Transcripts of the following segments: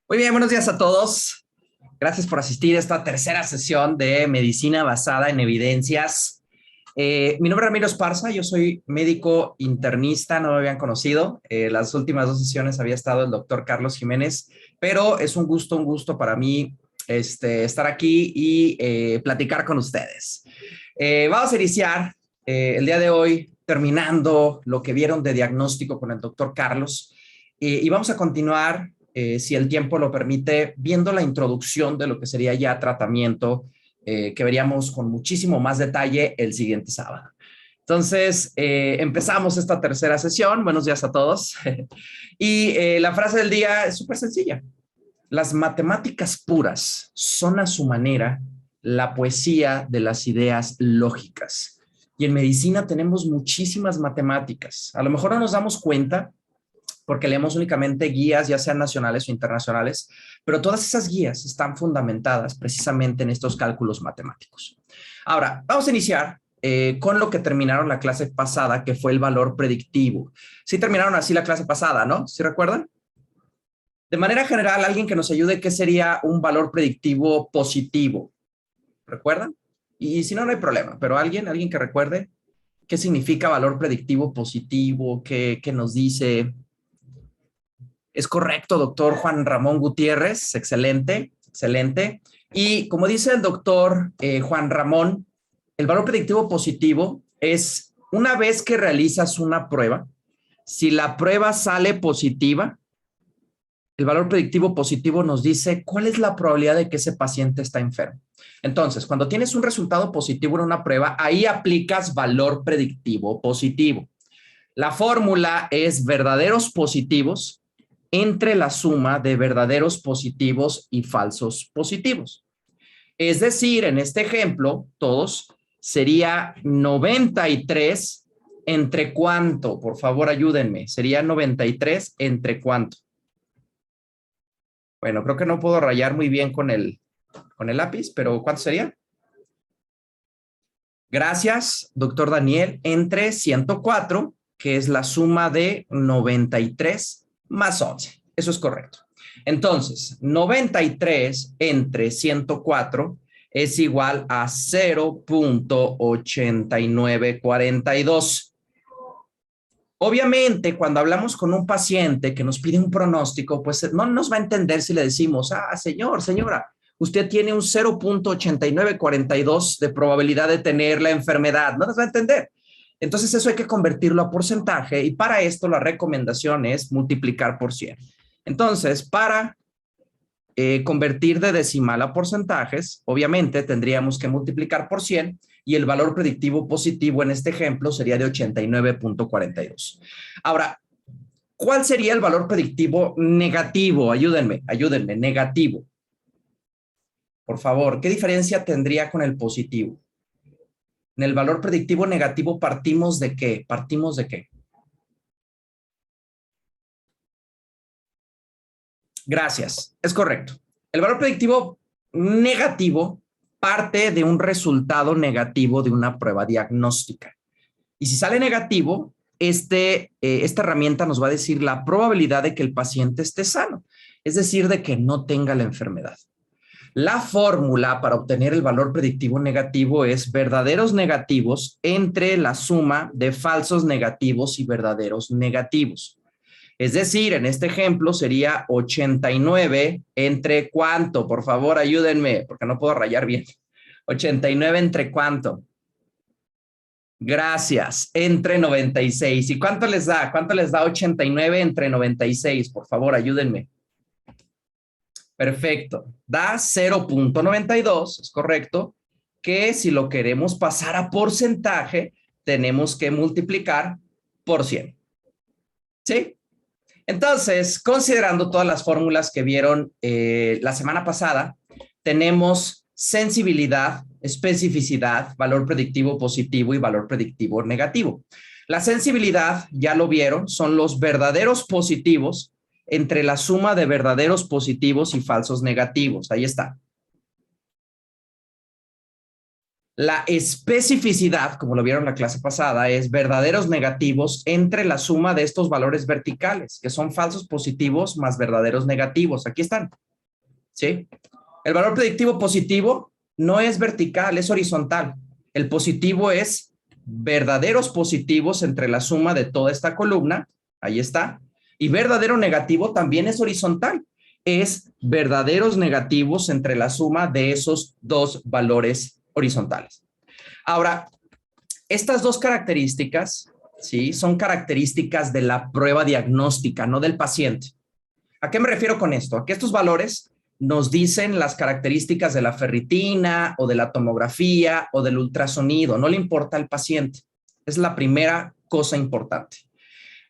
Muy bien, buenos días a todos. Gracias por asistir a esta tercera sesión de medicina basada en evidencias. Mi nombre es Ramiro Esparza, yo soy médico internista, no me habían conocido. Las últimas dos sesiones había estado el doctor Carlos Jiménez, pero es un gusto para mí estar aquí y platicar con ustedes. Vamos a iniciar el día de hoy terminando lo que vieron de diagnóstico con el doctor Carlos y vamos a continuar si el tiempo lo permite, viendo la introducción de lo que sería ya tratamiento, que veríamos con muchísimo más detalle el siguiente sábado. Entonces, empezamos esta tercera sesión. Buenos días a todos. Y la frase del día es súper sencilla. Las matemáticas puras son a su manera la poesía de las ideas lógicas. Y en medicina tenemos muchísimas matemáticas. A lo mejor no nos damos cuenta, porque leemos únicamente guías, ya sean nacionales o internacionales, pero todas esas guías están fundamentadas precisamente en estos cálculos matemáticos. Ahora, vamos a iniciar con lo que terminaron la clase pasada, que fue el valor predictivo. Sí terminaron así la clase pasada, ¿no? ¿Sí recuerdan? De manera general, alguien que nos ayude, ¿qué sería un valor predictivo positivo? ¿Recuerdan? Y si no, no hay problema, pero alguien que recuerde qué significa valor predictivo positivo, qué nos dice. Es correcto, doctor Juan Ramón Gutiérrez, excelente, excelente. Y como dice el doctor Juan Ramón, el valor predictivo positivo es una vez que realizas una prueba, si la prueba sale positiva, el valor predictivo positivo nos dice cuál es la probabilidad de que ese paciente está enfermo. Entonces, cuando tienes un resultado positivo en una prueba, ahí aplicas valor predictivo positivo. La fórmula es verdaderos positivos entre la suma de verdaderos positivos y falsos positivos. Es decir, en este ejemplo, todos, sería 93 entre cuánto. Por favor, ayúdenme. Sería 93 entre cuánto. Bueno, creo que no puedo rayar muy bien con el lápiz, pero ¿cuánto sería? Gracias, doctor Daniel. Entre 104, que es la suma de 93 más 11. Eso es correcto. Entonces, 93 entre 104 es igual a 0.8942. Obviamente, cuando hablamos con un paciente que nos pide un pronóstico, pues no nos va a entender si le decimos, señor, señora, usted tiene un 0.8942 de probabilidad de tener la enfermedad. No nos va a entender. Entonces, eso hay que convertirlo a porcentaje y para esto la recomendación es multiplicar por 100. Entonces, para convertir de decimal a porcentajes, obviamente tendríamos que multiplicar por 100 y el valor predictivo positivo en este ejemplo sería de 89.42. Ahora, ¿cuál sería el valor predictivo negativo? Ayúdenme, negativo. Por favor, ¿qué diferencia tendría con el positivo? En el valor predictivo negativo partimos de ¿qué? ¿Partimos de qué? Gracias, es correcto. El valor predictivo negativo parte de un resultado negativo de una prueba diagnóstica. Y si sale negativo, esta herramienta nos va a decir la probabilidad de que el paciente esté sano, es decir, de que no tenga la enfermedad. La fórmula para obtener el valor predictivo negativo es verdaderos negativos entre la suma de falsos negativos y verdaderos negativos. Es decir, en este ejemplo sería 89 entre cuánto. Por favor, ayúdenme, porque no puedo rayar bien. 89 entre cuánto. Gracias, entre 96. ¿Y cuánto les da? ¿Cuánto les da 89 entre 96? Por favor, ayúdenme. Perfecto. Da 0.92, es correcto, que si lo queremos pasar a porcentaje, tenemos que multiplicar por 100. ¿Sí? Entonces, considerando todas las fórmulas que vieron la semana pasada, tenemos sensibilidad, especificidad, valor predictivo positivo y valor predictivo negativo. La sensibilidad, ya lo vieron, son los verdaderos positivos entre la suma de verdaderos positivos y falsos negativos. Ahí está. La especificidad, como lo vieron en la clase pasada, es verdaderos negativos entre la suma de estos valores verticales, que son falsos positivos más verdaderos negativos. Aquí están, ¿sí? El valor predictivo positivo no es vertical, es horizontal. El positivo es verdaderos positivos entre la suma de toda esta columna, ahí está, y verdadero negativo también es horizontal, es verdaderos negativos entre la suma de esos dos valores horizontales. Ahora, estas dos características, ¿sí? Son características de la prueba diagnóstica, no del paciente. ¿A qué me refiero con esto? A que estos valores nos dicen las características de la ferritina o de la tomografía o del ultrasonido, no le importa al paciente. Es la primera cosa importante.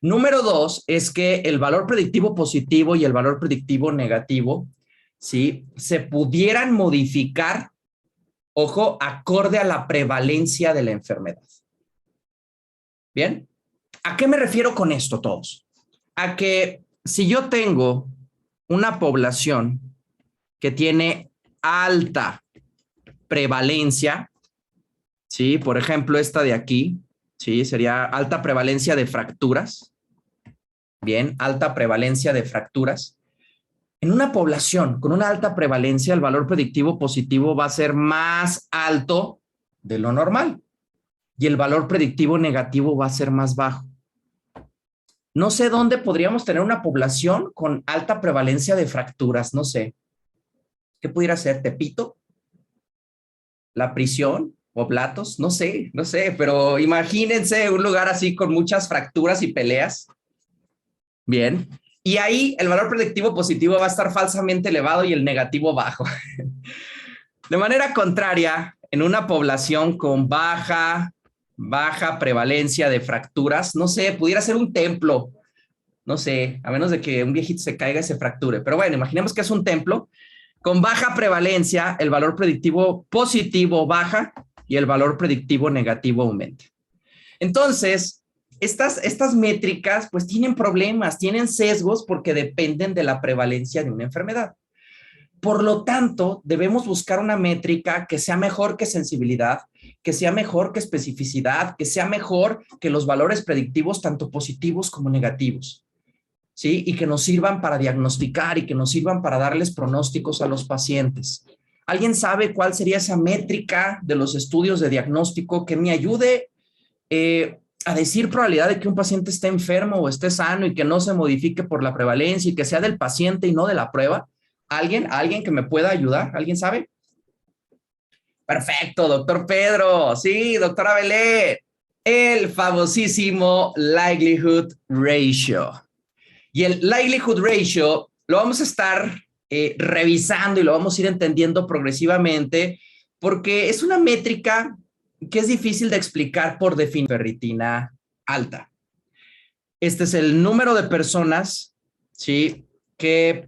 Número dos es que el valor predictivo positivo y el valor predictivo negativo, ¿sí? Se pudieran modificar, ojo, acorde a la prevalencia de la enfermedad. ¿Bien? ¿A qué me refiero con esto todos? A que si yo tengo una población que tiene alta prevalencia, ¿sí? Por ejemplo, esta de aquí, ¿sí? Sería alta prevalencia de fracturas. Bien, alta prevalencia de fracturas. En una población con una alta prevalencia, el valor predictivo positivo va a ser más alto de lo normal y el valor predictivo negativo va a ser más bajo. No sé dónde podríamos tener una población con alta prevalencia de fracturas, no sé. ¿Qué pudiera ser? ¿Tepito? ¿La prisión? ¿Oblatos? No sé, pero imagínense un lugar así con muchas fracturas y peleas. Bien. Y ahí el valor predictivo positivo va a estar falsamente elevado y el negativo bajo. De manera contraria, en una población con baja prevalencia de fracturas, no sé, pudiera ser un templo, no sé, a menos de que un viejito se caiga y se fracture. Pero bueno, imaginemos que es un templo. Con baja prevalencia, el valor predictivo positivo baja y el valor predictivo negativo aumenta. Entonces, estas métricas pues tienen problemas, tienen sesgos porque dependen de la prevalencia de una enfermedad. Por lo tanto, debemos buscar una métrica que sea mejor que sensibilidad, que sea mejor que especificidad, que sea mejor que los valores predictivos tanto positivos como negativos. ¿Sí? Y que nos sirvan para diagnosticar y que nos sirvan para darles pronósticos a los pacientes. ¿Alguien sabe cuál sería esa métrica de los estudios de diagnóstico que me ayude a decir probabilidad de que un paciente esté enfermo o esté sano y que no se modifique por la prevalencia y que sea del paciente y no de la prueba? ¿Alguien que me pueda ayudar? ¿Alguien sabe? Perfecto, doctor Pedro. Sí, doctora Belén. El famosísimo likelihood ratio. Y el likelihood ratio lo vamos a estar revisando y lo vamos a ir entendiendo progresivamente porque es una métrica que es difícil de explicar por definición. Ferritina alta. Este es el número de personas, ¿sí? Que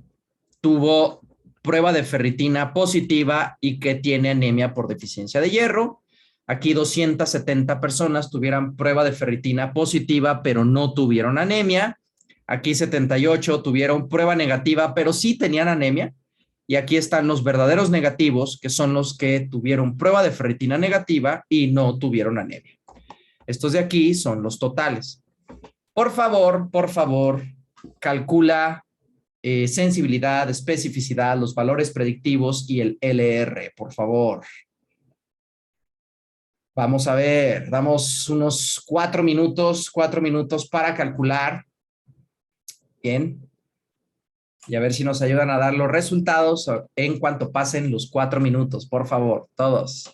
tuvo prueba de ferritina positiva y que tiene anemia por deficiencia de hierro. Aquí 270 personas tuvieran prueba de ferritina positiva, pero no tuvieron anemia. Aquí 78 tuvieron prueba negativa, pero sí tenían anemia. Y aquí están los verdaderos negativos, que son los que tuvieron prueba de ferritina negativa y no tuvieron anemia. Estos de aquí son los totales. Por favor, calcula sensibilidad, especificidad, los valores predictivos y el LR, por favor. Vamos a ver, damos unos 4 minutos para calcular. Bien. Y a ver si nos ayudan a dar los resultados en cuanto pasen los 4 minutos, por favor, todos.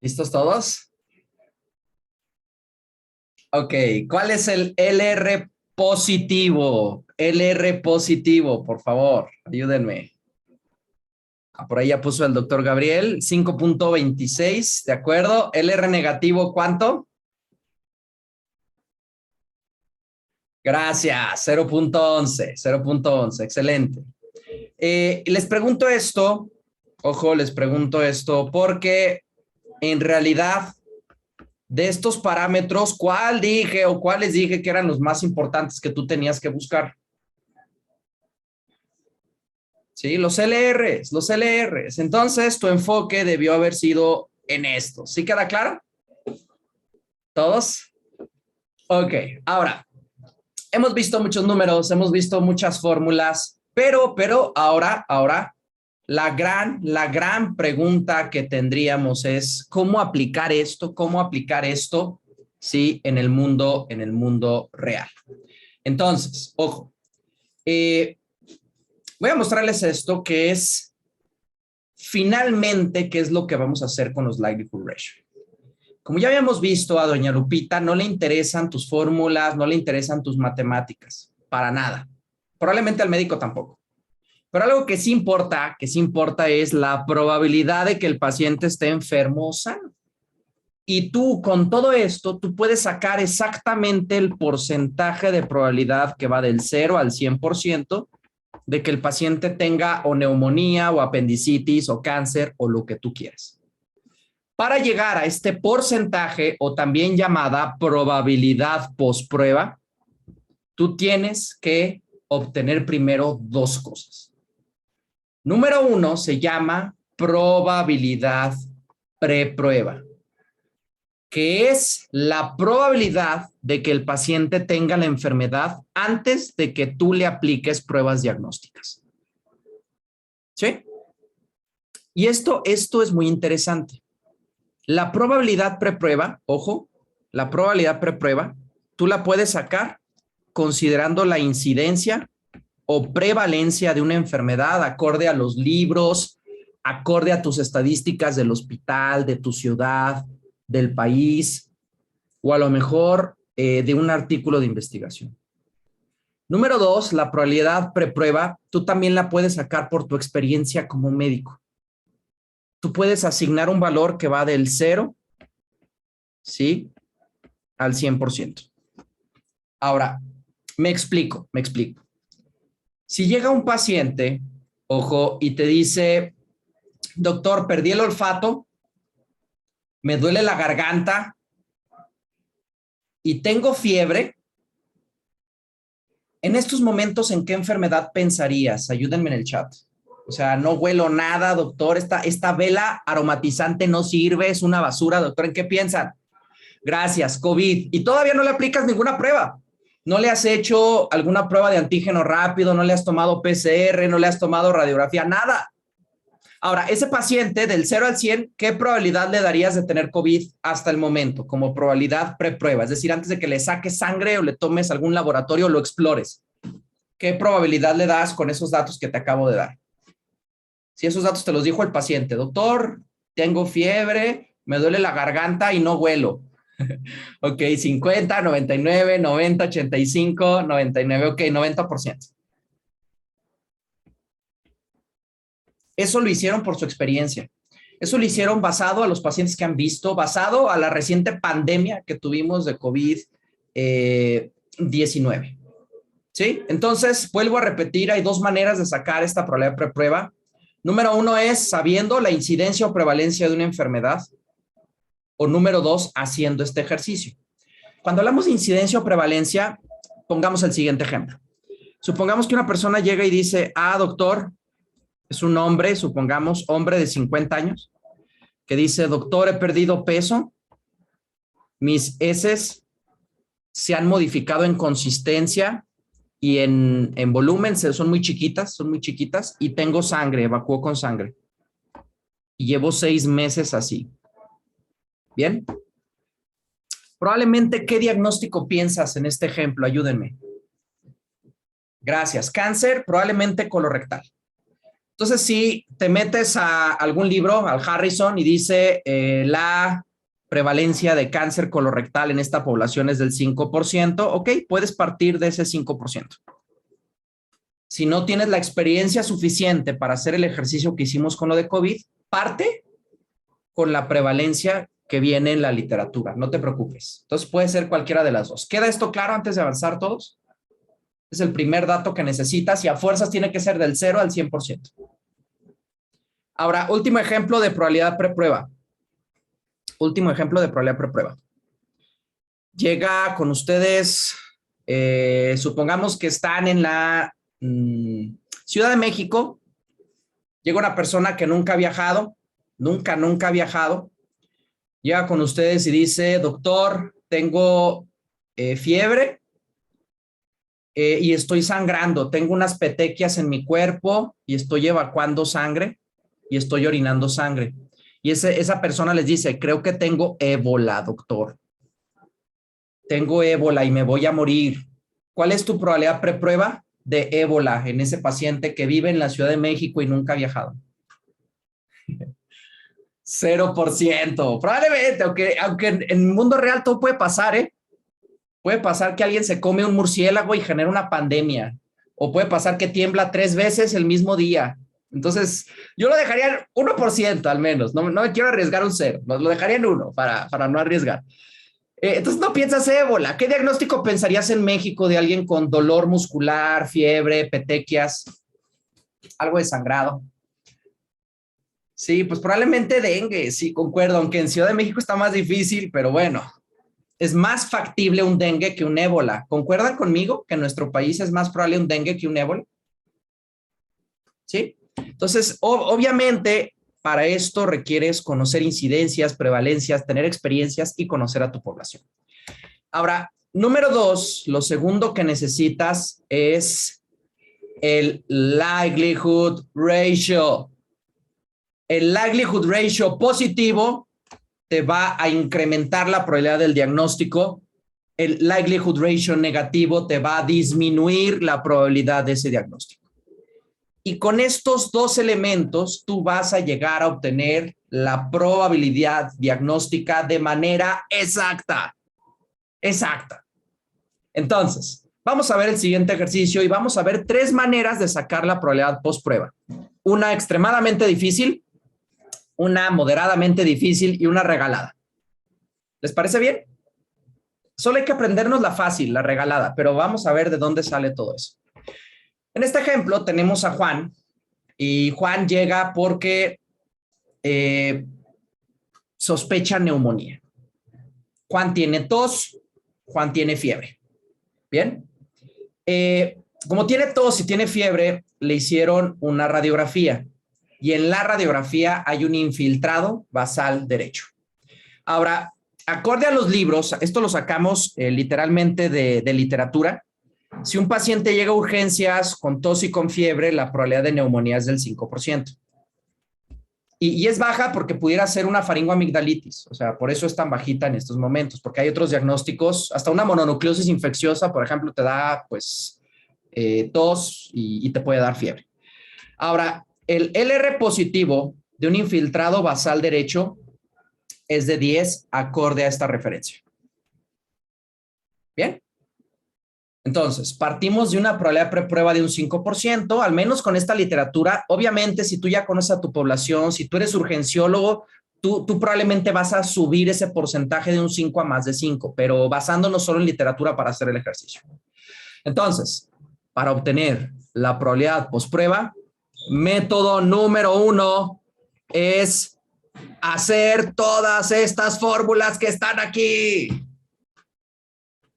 ¿Listos todos? Ok, ¿cuál es el LR positivo? LR positivo, por favor, ayúdenme. Por ahí ya puso el doctor Gabriel, 5.26, ¿de acuerdo? LR negativo, ¿cuánto? Gracias, 0.11, 0.11, excelente. Les pregunto esto, ojo, les pregunto esto, porque en realidad de estos parámetros, ¿cuál dije o cuáles dije que eran los más importantes que tú tenías que buscar? Sí, los LRs, los LRs. Entonces, tu enfoque debió haber sido en esto. ¿Sí queda claro? ¿Todos? Ok, ahora, hemos visto muchos números, hemos visto muchas fórmulas, pero ahora, la gran pregunta que tendríamos es cómo aplicar esto, sí, en el mundo real. Entonces, ojo, voy a mostrarles esto que es finalmente qué es lo que vamos a hacer con los likelihood ratio. Como ya habíamos visto, a doña Lupita no le interesan tus fórmulas, no le interesan tus matemáticas, para nada. Probablemente al médico tampoco. Pero algo que sí importa es la probabilidad de que el paciente esté enfermo o sano. Y tú, con todo esto, tú puedes sacar exactamente el porcentaje de probabilidad que va del 0 al 100% de que el paciente tenga o neumonía o apendicitis o cáncer o lo que tú quieras. Para llegar a este porcentaje o también llamada probabilidad postprueba, tú tienes que obtener primero dos cosas. Número uno se llama probabilidad preprueba, que es la probabilidad de que el paciente tenga la enfermedad antes de que tú le apliques pruebas diagnósticas. ¿Sí? Y esto es muy interesante. La probabilidad preprueba, ojo, la probabilidad preprueba, tú la puedes sacar considerando la incidencia o prevalencia de una enfermedad acorde a los libros, acorde a tus estadísticas del hospital, de tu ciudad, del país, o a lo mejor de un artículo de investigación. Número dos, la probabilidad preprueba, tú también la puedes sacar por tu experiencia como médico. Tú puedes asignar un valor que va del 0, ¿sí?, al 100%. Ahora, me explico. Si llega un paciente, ojo, y te dice, doctor, perdí el olfato, me duele la garganta y tengo fiebre, en estos momentos, ¿en qué enfermedad pensarías? Ayúdenme en el chat. O sea, no huelo nada, doctor, esta vela aromatizante no sirve, es una basura, doctor, ¿en qué piensan? Gracias, COVID. Y todavía no le aplicas ninguna prueba. No le has hecho alguna prueba de antígeno rápido, no le has tomado PCR, no le has tomado radiografía, nada. Ahora, ese paciente del 0 al 100, ¿qué probabilidad le darías de tener COVID hasta el momento como probabilidad preprueba? Es decir, antes de que le saques sangre o le tomes algún laboratorio o lo explores. ¿Qué probabilidad le das con esos datos que te acabo de dar? Si esos datos te los dijo el paciente, doctor, tengo fiebre, me duele la garganta y no huelo. Ok, 50, 99, 90, 85, 99, ok, 90%. Eso lo hicieron por su experiencia. Eso lo hicieron basado a los pacientes que han visto, basado a la reciente pandemia que tuvimos de COVID-19. ¿Sí? Entonces, vuelvo a repetir, hay dos maneras de sacar esta probabilidad preprueba. Número uno es sabiendo la incidencia o prevalencia de una enfermedad. O número dos, haciendo este ejercicio. Cuando hablamos de incidencia o prevalencia, pongamos el siguiente ejemplo. Supongamos que una persona llega y dice, doctor, es un hombre, supongamos, hombre de 50 años, que dice, doctor, he perdido peso, mis heces se han modificado en consistencia y en volumen, son muy chiquitas, y tengo sangre, evacuo con sangre. Y llevo 6 meses así. ¿Bien? Probablemente, ¿qué diagnóstico piensas en este ejemplo? Ayúdenme. Gracias. Cáncer, probablemente colorectal. Entonces, si te metes a algún libro, al Harrison, y dice la prevalencia de cáncer colorectal en esta población es del 5%, ok, puedes partir de ese 5%. Si no tienes la experiencia suficiente para hacer el ejercicio que hicimos con lo de COVID, parte con la prevalencia que viene en la literatura, no te preocupes. Entonces puede ser cualquiera de las dos. ¿Queda esto claro antes de avanzar todos? Es el primer dato que necesitas y a fuerzas tiene que ser del 0 al 100%. Ahora, último ejemplo de probabilidad preprueba. Último ejemplo de probabilidad preprueba. Llega con ustedes, supongamos que están en la Ciudad de México. Llega una persona que nunca ha viajado, nunca ha viajado. Llega con ustedes y dice, doctor, tengo fiebre y estoy sangrando. Tengo unas petequias en mi cuerpo y estoy evacuando sangre y estoy orinando sangre. Y esa persona les dice, creo que tengo ébola, doctor. Tengo ébola y me voy a morir. ¿Cuál es tu probabilidad preprueba de ébola en ese paciente que vive en la Ciudad de México y nunca ha viajado? 0%. Probablemente, aunque en el mundo real todo puede pasar, ¿eh? Puede pasar que alguien se come un murciélago y genera una pandemia. O puede pasar que tiembla 3 veces el mismo día. Entonces, yo lo dejaría en 1% al menos. No me quiero arriesgar un 0. Lo dejaría en 1 para no arriesgar. Entonces, no piensas ébola. ¿Qué diagnóstico pensarías en México de alguien con dolor muscular, fiebre, petequias, algo de sangrado? Sí, pues probablemente dengue, sí, concuerdo, aunque en Ciudad de México está más difícil, pero bueno, es más factible un dengue que un ébola. ¿Concuerdan conmigo que en nuestro país es más probable un dengue que un ébola? ¿Sí? Entonces, obviamente, para esto requieres conocer incidencias, prevalencias, tener experiencias y conocer a tu población. Ahora, número 2, lo segundo que necesitas es el likelihood ratio. El likelihood ratio positivo te va a incrementar la probabilidad del diagnóstico. El likelihood ratio negativo te va a disminuir la probabilidad de ese diagnóstico. Y con estos dos elementos, tú vas a llegar a obtener la probabilidad diagnóstica de manera exacta. Exacta. Entonces, vamos a ver el siguiente ejercicio y vamos a ver 3 maneras de sacar la probabilidad post prueba. Una extremadamente difícil, una moderadamente difícil y una regalada. ¿Les parece bien? Solo hay que aprendernos la fácil, la regalada, pero vamos a ver de dónde sale todo eso. En este ejemplo tenemos a Juan y Juan llega porque sospecha neumonía. Juan tiene tos, Juan tiene fiebre. Bien. Como tiene tos y tiene fiebre, le hicieron una radiografía y en la radiografía hay un infiltrado basal derecho. Ahora, acorde a los libros, esto lo sacamos literalmente de literatura. Si un paciente llega a urgencias con tos y con fiebre, la probabilidad de neumonía es del 5%. Y es baja porque pudiera ser una faringoamigdalitis. O sea, por eso es tan bajita en estos momentos, porque hay otros diagnósticos, hasta una mononucleosis infecciosa, por ejemplo, te da pues tos y te puede dar fiebre. Ahora, el LR positivo de un infiltrado basal derecho es de 10 acorde a esta referencia. ¿Bien? Entonces, partimos de una probabilidad preprueba de un 5%, al menos con esta literatura. Obviamente, si tú ya conoces a tu población, si tú eres urgenciólogo, tú probablemente vas a subir ese porcentaje de un 5 a más de 5, pero basándonos solo en literatura para hacer el ejercicio. Entonces, para obtener la probabilidad postprueba, método número 1 es hacer todas estas fórmulas que están aquí.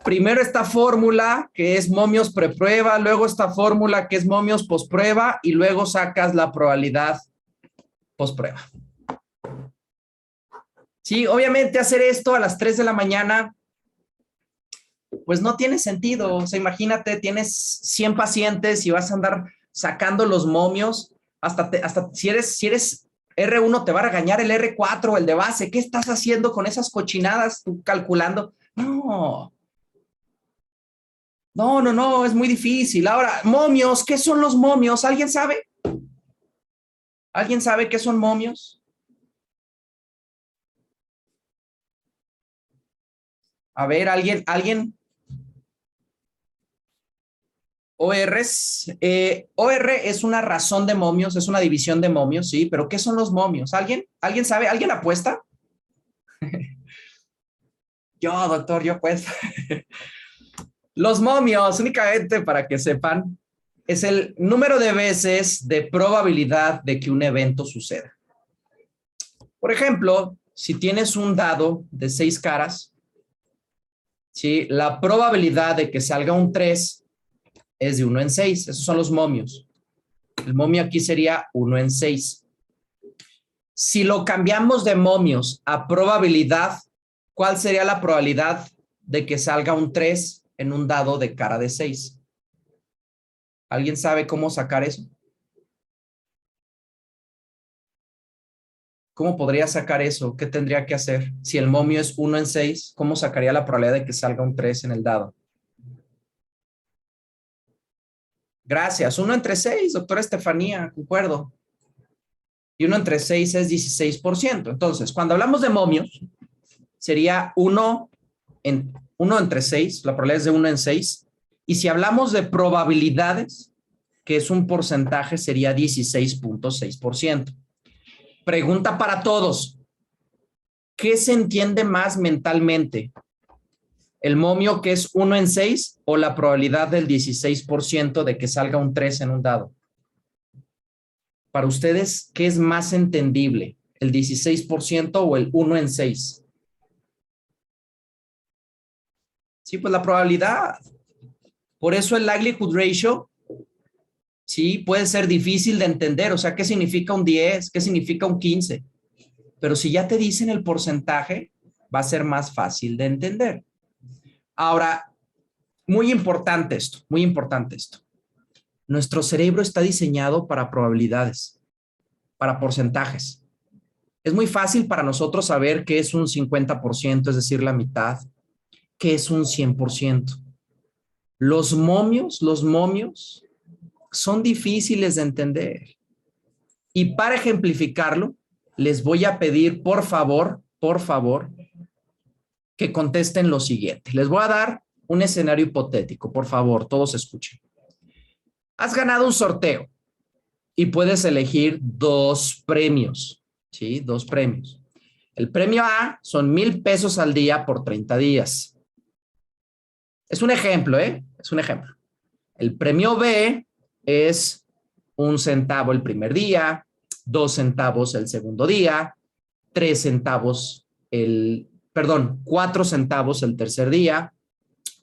Primero esta fórmula que es momios preprueba, luego esta fórmula que es momios postprueba y luego sacas la probabilidad postprueba. Sí, obviamente hacer esto a las 3 de la mañana pues no tiene sentido. O sea, imagínate, tienes 100 pacientes y vas a andar sacando los momios. Hasta si eres R1 te va a regañar el R4 o el de base. ¿Qué estás haciendo con esas cochinadas tú calculando? No, es muy difícil. Ahora, momios, ¿qué son los momios? ¿Alguien sabe? ¿Alguien sabe qué son momios? A ver, ¿alguien? ORs. OR es una razón de momios, es una división de momios, sí, pero ¿qué son los momios? ¿Alguien sabe? ¿Alguien apuesta? Yo, doctor, yo apuesto. Los momios, únicamente para que sepan, es el número de veces de probabilidad de que un evento suceda. Por ejemplo, si tienes un dado de 6 caras, ¿sí? La probabilidad de que salga un 3 es de 1 en 6. Esos son los momios. El momio aquí sería 1 en 6. Si lo cambiamos de momios a probabilidad, ¿cuál sería la probabilidad de que salga un 3 en un dado de cara de 6? ¿Alguien sabe cómo sacar eso? ¿Cómo podría sacar eso? ¿Qué tendría que hacer? Si el momio es 1 en 6, ¿cómo sacaría la probabilidad de que salga un 3 en el dado? Gracias. 1 entre 6, doctora Estefanía, concuerdo. Y 1 entre 6 es 16%. Entonces, cuando hablamos de momios, sería 1 entre 6, la probabilidad es de 1 en 6. Y si hablamos de probabilidades, que es un porcentaje, sería 16.6%. Pregunta para todos. ¿Qué se entiende más mentalmente? ¿El momio que es 1 en 6 o la probabilidad del 16% de que salga un 3 en un dado? Para ustedes, ¿qué es más entendible? ¿El 16% o el 1 en 6? Sí, pues la probabilidad. Por eso el likelihood ratio, sí, puede ser difícil de entender. O sea, ¿qué significa un 10? ¿Qué significa un 15? Pero si ya te dicen el porcentaje, va a ser más fácil de entender. Ahora, muy importante esto, muy importante esto. Nuestro cerebro está diseñado para probabilidades, para porcentajes. Es muy fácil para nosotros saber qué es un 50%, es decir, la mitad, qué es un 100%. Los momios son difíciles de entender. Y para ejemplificarlo, les voy a pedir, por favor, que contesten lo siguiente. Les voy a dar un escenario hipotético. Por favor, todos escuchen. Has ganado un sorteo y puedes elegir 2 premios, ¿sí? 2 premios. El premio A son 1,000 pesos al día por 30 días. Es un ejemplo, ¿eh? Es un ejemplo. El premio B es 1 centavo el primer día, 2 centavos el segundo día, 3 centavos perdón, 4 centavos el tercer día,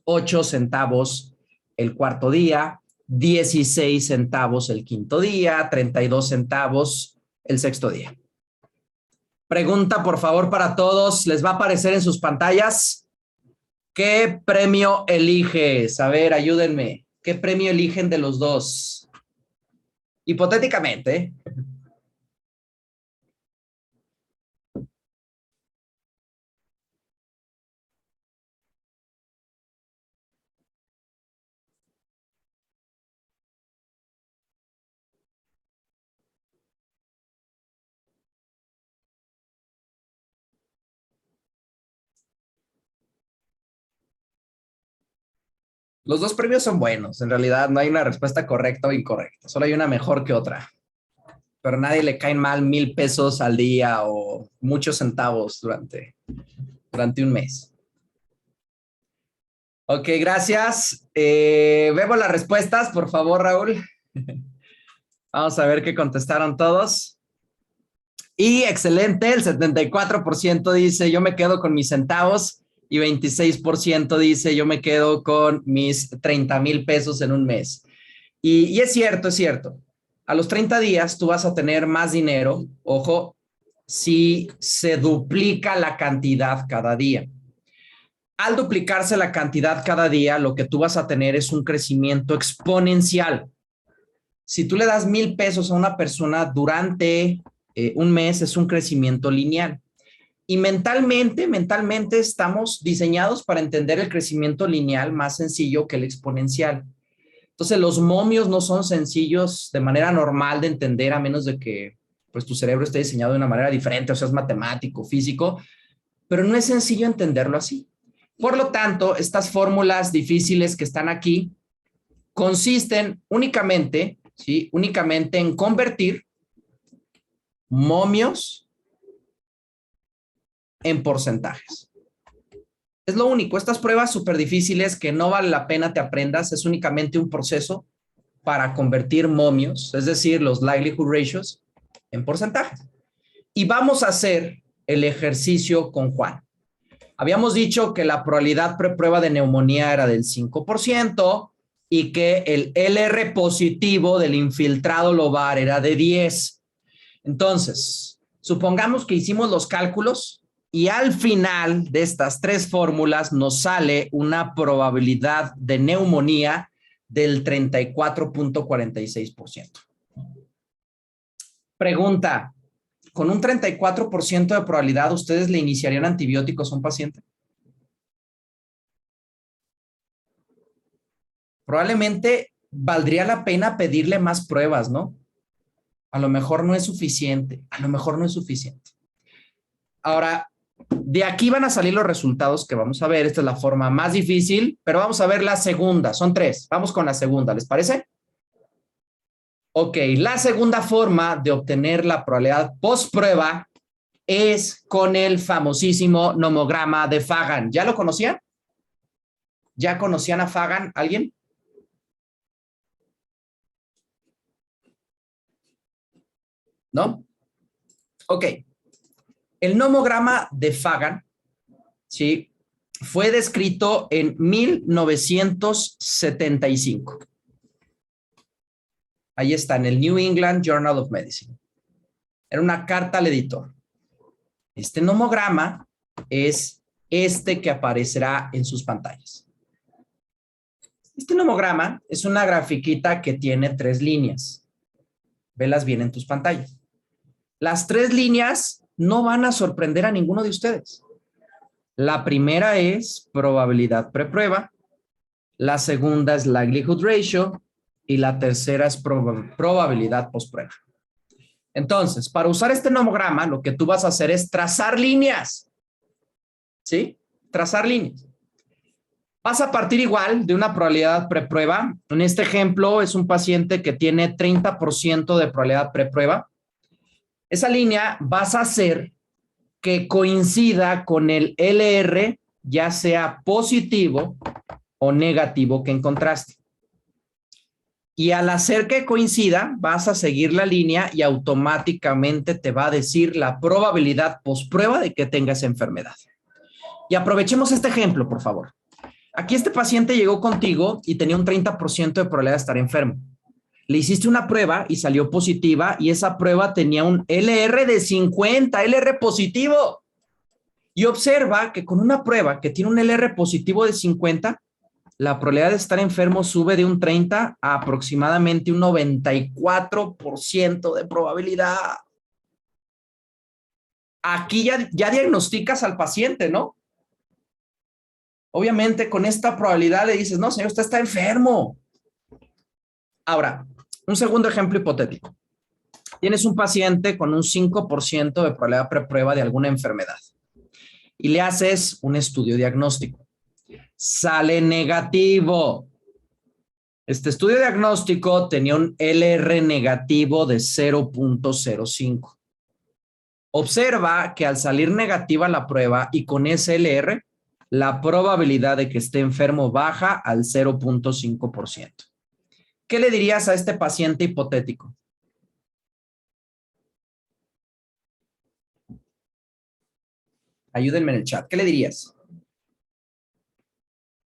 8 centavos el cuarto día, 16 centavos el quinto día, 32 centavos el sexto día. Pregunta, por favor, para todos. Les va a aparecer en sus pantallas. ¿Qué premio eliges? A ver, ayúdenme. ¿Qué premio eligen de los dos? Hipotéticamente. Los dos premios son buenos. En realidad no hay una respuesta correcta o incorrecta. Solo hay una mejor que otra. Pero a nadie le caen mal 1,000 pesos al día o muchos centavos durante un mes. Ok, gracias. Vemos las respuestas, por favor, Raúl. Vamos a ver qué contestaron todos. Y excelente, el 74% dice yo me quedo con mis centavos y 26% dice yo me quedo con mis 30,000 pesos en un mes. Y es cierto, es cierto. A los 30 días tú vas a tener más dinero, ojo, si se duplica la cantidad cada día. Al duplicarse la cantidad cada día, lo que tú vas a tener es un crecimiento exponencial. Si tú le das 1,000 pesos a una persona durante un mes, es un crecimiento lineal. Y mentalmente estamos diseñados para entender el crecimiento lineal más sencillo que el exponencial. Entonces, los momios no son sencillos de manera normal de entender a menos de que pues tu cerebro está diseñado de una manera diferente, o sea, es matemático, físico, pero no es sencillo entenderlo así. Por lo tanto, estas fórmulas difíciles que están aquí consisten únicamente, ¿sí? Únicamente en convertir momios en porcentajes. Es lo único. Estas pruebas súper difíciles que no vale la pena te aprendas, es únicamente un proceso para convertir momios, es decir, los likelihood ratios, en porcentajes. Y vamos a hacer el ejercicio con Juan. Habíamos dicho que la probabilidad preprueba de neumonía era del 5% y que el LR positivo del infiltrado lobar era de 10. Entonces, supongamos que hicimos los cálculos y al final de estas tres fórmulas nos sale una probabilidad de neumonía del 34.46%. Pregunta, ¿con un 34% de probabilidad ustedes le iniciarían antibióticos a un paciente? Probablemente valdría la pena pedirle más pruebas, ¿no? A lo mejor no es suficiente, a lo mejor no es suficiente. Ahora, de aquí van a salir los resultados que vamos a ver. Esta es la forma más difícil, pero vamos a ver la segunda. Son tres. Vamos con la segunda, ¿les parece? Ok, la segunda forma de obtener la probabilidad post-prueba es con el famosísimo nomograma de Fagan. ¿Ya lo conocían? ¿Ya conocían a Fagan? ¿Alguien? ¿No? Ok. El nomograma de Fagan, ¿sí? Fue descrito en 1975. Ahí está, en el New England Journal of Medicine. Era una carta al editor. Este nomograma es este que aparecerá en sus pantallas. Este nomograma es una grafiquita que tiene 3 líneas. Velas bien en tus pantallas. Las 3 líneas no van a sorprender a ninguno de ustedes. La primera es probabilidad preprueba, la segunda es likelihood ratio y la tercera es probabilidad postprueba. Entonces, para usar este nomograma, lo que tú vas a hacer es trazar líneas. ¿Sí? Trazar líneas. Vas a partir igual de una probabilidad preprueba. En este ejemplo es un paciente que tiene 30% de probabilidad preprueba. Esa línea vas a hacer que coincida con el LR, ya sea positivo o negativo que encontraste. Y al hacer que coincida, vas a seguir la línea y automáticamente te va a decir la probabilidad posprueba de que tengas enfermedad. Y aprovechemos este ejemplo, por favor. Aquí este paciente llegó contigo y tenía un 30% de probabilidad de estar enfermo. Le hiciste una prueba y salió positiva y esa prueba tenía un LR de 50, LR positivo. Y observa que con una prueba que tiene un LR positivo de 50, la probabilidad de estar enfermo sube de un 30 a aproximadamente un 94% de probabilidad. Aquí ya diagnosticas al paciente, ¿no? Obviamente con esta probabilidad le dices, no, señor, usted está enfermo. Ahora, un segundo ejemplo hipotético. Tienes un paciente con un 5% de probabilidad preprueba de alguna enfermedad y le haces un estudio diagnóstico. Sale negativo. Este estudio diagnóstico tenía un LR negativo de 0.05. Observa que al salir negativa la prueba y con ese LR, la probabilidad de que esté enfermo baja al 0.5%. ¿Qué le dirías a este paciente hipotético? Ayúdenme en el chat. ¿Qué le dirías?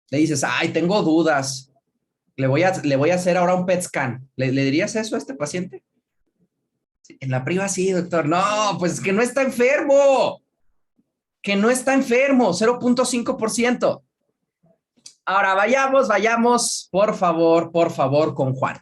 Le dices, ay, tengo dudas. Le voy a hacer ahora un PET scan. ¿Le dirías eso a este paciente? En la priva sí, doctor. No, pues que no está enfermo. Que no está enfermo, 0.5%. Ahora vayamos, por favor, con Juan.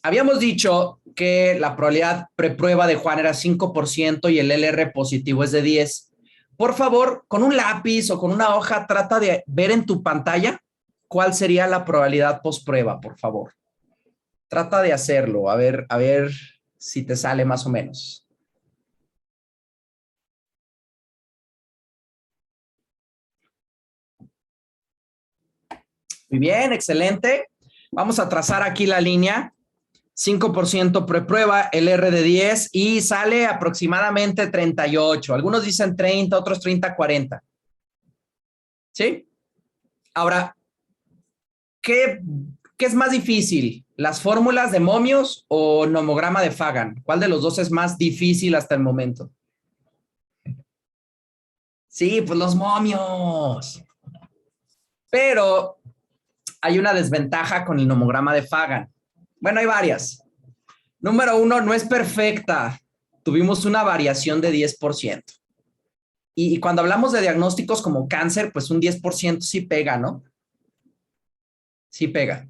Habíamos dicho que la probabilidad preprueba de Juan era 5% y el LR positivo es de 10. Por favor, con un lápiz o con una hoja, trata de ver en tu pantalla cuál sería la probabilidad postprueba, por favor. Trata de hacerlo. A ver si te sale más o menos. Muy bien, excelente. Vamos a trazar aquí la línea. 5% preprueba, el R de 10 y sale aproximadamente 38. Algunos dicen 30, otros 30, 40. ¿Sí? Ahora, ¿qué es más difícil? ¿Las fórmulas de momios o nomograma de Fagan? ¿Cuál de los dos es más difícil hasta el momento? Sí, pues los momios. Pero hay una desventaja con el nomograma de Fagan. Bueno, hay varias. Número uno, no es perfecta. Tuvimos una variación de 10%. Y cuando hablamos de diagnósticos como cáncer, pues un 10% sí pega, ¿no? Sí pega.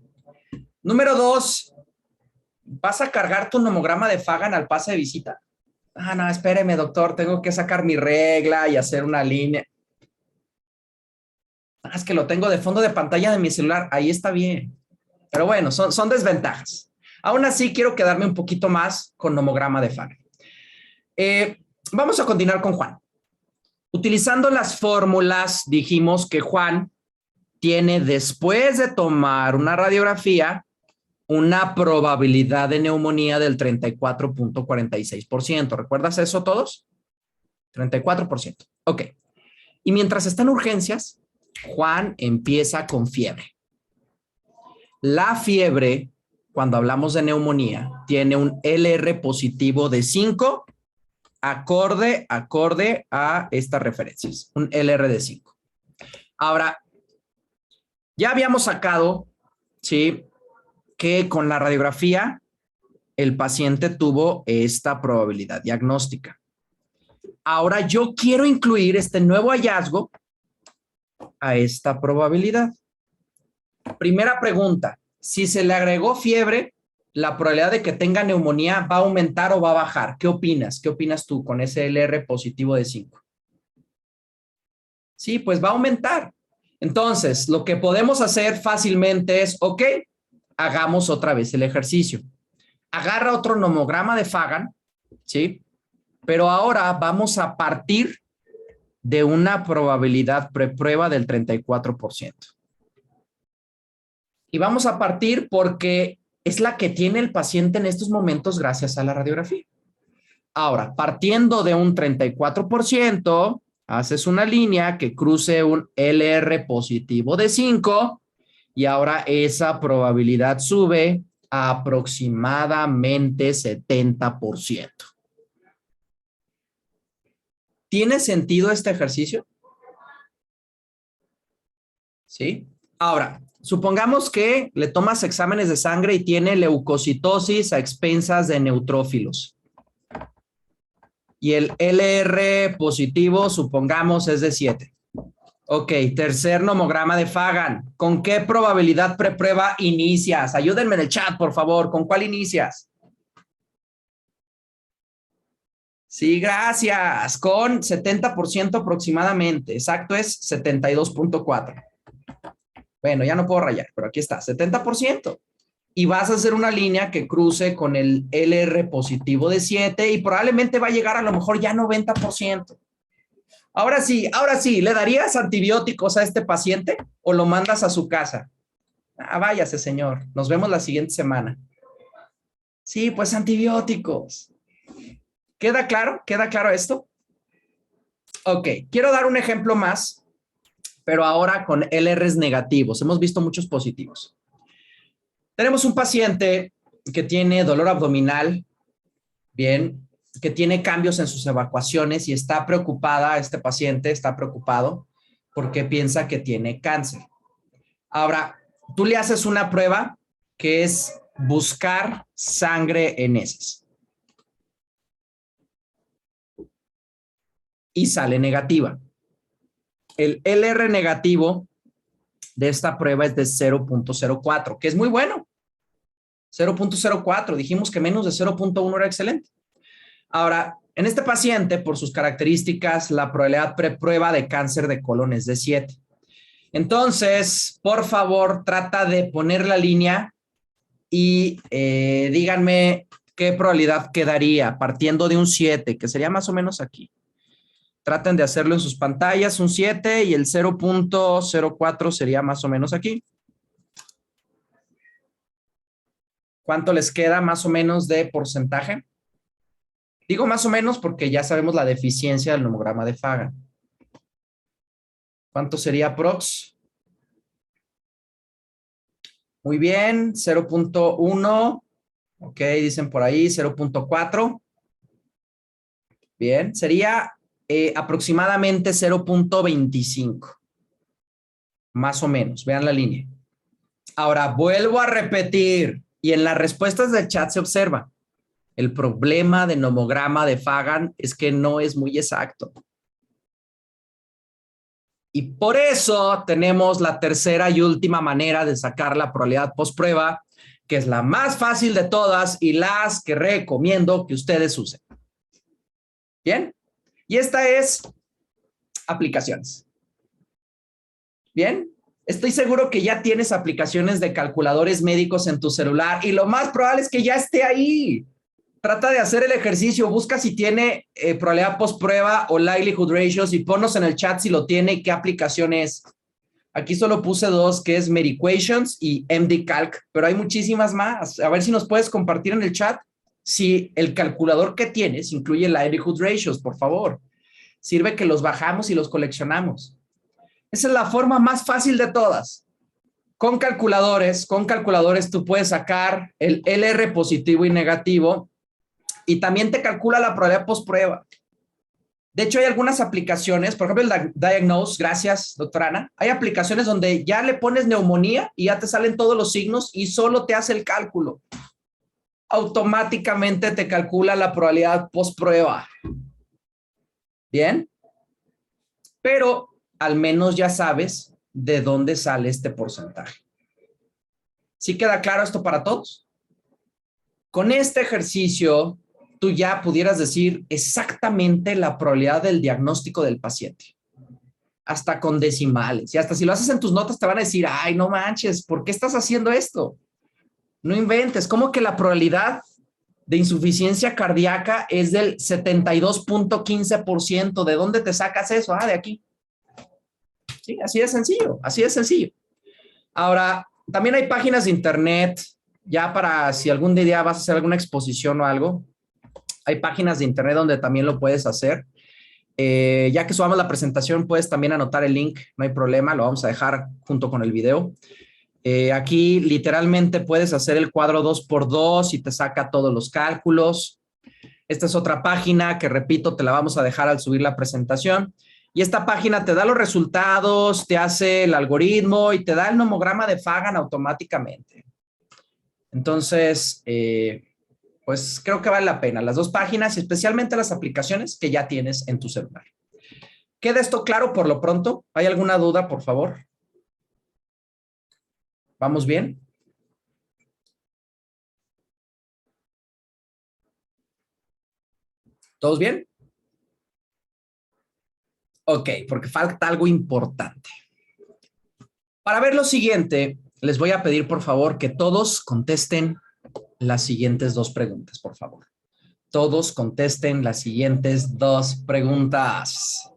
Número dos, ¿vas a cargar tu nomograma de Fagan al pase de visita? Ah, no, espéreme, doctor, tengo que sacar mi regla y hacer una línea. Ah, es que lo tengo de fondo de pantalla de mi celular. Ahí está bien. Pero bueno, son desventajas. Aún así, quiero quedarme un poquito más con nomograma de Fagan. Vamos a continuar con Juan. Utilizando las fórmulas, dijimos que Juan tiene, después de tomar una radiografía, una probabilidad de neumonía del 34.46%. ¿Recuerdas eso todos? 34%. Ok. Y mientras está en urgencias, Juan empieza con fiebre. La fiebre, cuando hablamos de neumonía, tiene un LR positivo de 5, acorde a estas referencias, un LR de 5. Ahora, ya habíamos sacado, ¿sí?, que con la radiografía el paciente tuvo esta probabilidad diagnóstica. Ahora yo quiero incluir este nuevo hallazgo a esta probabilidad. Primera pregunta, si se le agregó fiebre, ¿la probabilidad de que tenga neumonía va a aumentar o va a bajar? ¿Qué opinas? ¿Qué opinas tú con ese LR positivo de 5? Sí, pues va a aumentar. Entonces, lo que podemos hacer fácilmente es, ok, hagamos otra vez el ejercicio. Agarra otro nomograma de Fagan, ¿sí? Pero ahora vamos a partir de una probabilidad preprueba del 34%. Y vamos a partir porque es la que tiene el paciente en estos momentos gracias a la radiografía. Ahora, partiendo de un 34%, haces una línea que cruce un LR positivo de 5 y ahora esa probabilidad sube a aproximadamente 70%. ¿Tiene sentido este ejercicio? ¿Sí? Ahora, supongamos que le tomas exámenes de sangre y tiene leucocitosis a expensas de neutrófilos. Y el LR positivo, supongamos, es de 7. Ok, tercer nomograma de Fagan. ¿Con qué probabilidad preprueba inicias? Ayúdenme en el chat, por favor. ¿Con cuál inicias? Sí, gracias. Con 70% aproximadamente. Exacto, es 72.4. Bueno, ya no puedo rayar, pero aquí está, 70%. Y vas a hacer una línea que cruce con el LR positivo de 7 y probablemente va a llegar a lo mejor ya 90%. Ahora sí, ¿le darías antibióticos a este paciente o lo mandas a su casa? Ah, váyase, señor. Nos vemos la siguiente semana. Sí, pues antibióticos. ¿Queda claro? ¿Queda claro esto? Ok, quiero dar un ejemplo más, pero ahora con LRs negativos. Hemos visto muchos positivos. Tenemos un paciente que tiene dolor abdominal, bien, que tiene cambios en sus evacuaciones y está preocupada, este paciente está preocupado porque piensa que tiene cáncer. Ahora, tú le haces una prueba que es buscar sangre en heces y sale negativa. El LR negativo de esta prueba es de 0.04, que es muy bueno. 0.04, dijimos que menos de 0.1 era excelente. Ahora, en este paciente, por sus características, la probabilidad preprueba de cáncer de colon es de 7. Entonces, por favor, trata de poner la línea y díganme ¿qué probabilidad quedaría? Partiendo de un 7, que sería más o menos aquí. Traten de hacerlo en sus pantallas, un 7 y el 0.04 sería más o menos aquí. ¿Cuánto les queda más o menos de porcentaje? Digo más o menos porque ya sabemos la deficiencia del nomograma de Fagan. ¿Cuánto sería prox? Muy bien, 0.1. Ok, dicen por ahí 0.4. Bien, sería aproximadamente 0.25. Más o menos, vean la línea. Ahora, vuelvo a repetir, y en las respuestas del chat se observa, el problema del nomograma de Fagan es que no es muy exacto. Y por eso tenemos la tercera y última manera de sacar la probabilidad postprueba, que es la más fácil de todas y las que recomiendo que ustedes usen. ¿Bien? Y esta es aplicaciones. ¿Bien? Estoy seguro que ya tienes aplicaciones de calculadores médicos en tu celular y lo más probable es que ya esté ahí. Trata de hacer el ejercicio, busca si tiene probabilidad postprueba o likelihood ratios y ponnos en el chat si lo tiene y qué aplicación es. Aquí solo puse dos, que es MediQuations y MDCalc, pero hay muchísimas más. A ver si nos puedes compartir en el chat si el calculador que tienes incluye likelihood ratios, por favor. Sirve que los bajamos y los coleccionamos. Esa es la forma más fácil de todas. Con calculadores tú puedes sacar el LR positivo y negativo y también te calcula la probabilidad postprueba. De hecho, hay algunas aplicaciones, por ejemplo, el Diagnose, gracias, doctora Ana. Hay aplicaciones donde ya le pones neumonía y ya te salen todos los signos y solo te hace el cálculo. Automáticamente te calcula la probabilidad postprueba. ¿Bien? Pero al menos ya sabes de dónde sale este porcentaje. ¿Sí queda claro esto para todos? Con este ejercicio, tú ya pudieras decir exactamente la probabilidad del diagnóstico del paciente. Hasta con decimales. Y hasta si lo haces en tus notas te van a decir, ay, no manches, ¿por qué estás haciendo esto? No inventes. ¿Cómo que la probabilidad de insuficiencia cardíaca es del 72.15%? ¿De dónde te sacas eso? Ah, de aquí. Sí, así de sencillo, así de sencillo. Ahora, también hay páginas de internet, ya para si algún día vas a hacer alguna exposición o algo, hay páginas de internet donde también lo puedes hacer. Ya que subamos la presentación, puedes también anotar el link, no hay problema, lo vamos a dejar junto con el video. Aquí literalmente puedes hacer el cuadro 2x2 y te saca todos los cálculos. Esta es otra página que, repito, te la vamos a dejar al subir la presentación. Y esta página te da los resultados, te hace el algoritmo y te da el nomograma de Fagan automáticamente. Entonces, pues creo que vale la pena las dos páginas y especialmente las aplicaciones que ya tienes en tu celular. ¿Queda esto claro por lo pronto? ¿Hay alguna duda, por favor? ¿Vamos bien? ¿Todos bien? Ok, porque falta algo importante. Para ver lo siguiente, les voy a pedir, por favor, que todos contesten las siguientes dos preguntas, por favor. Todos contesten las siguientes dos preguntas.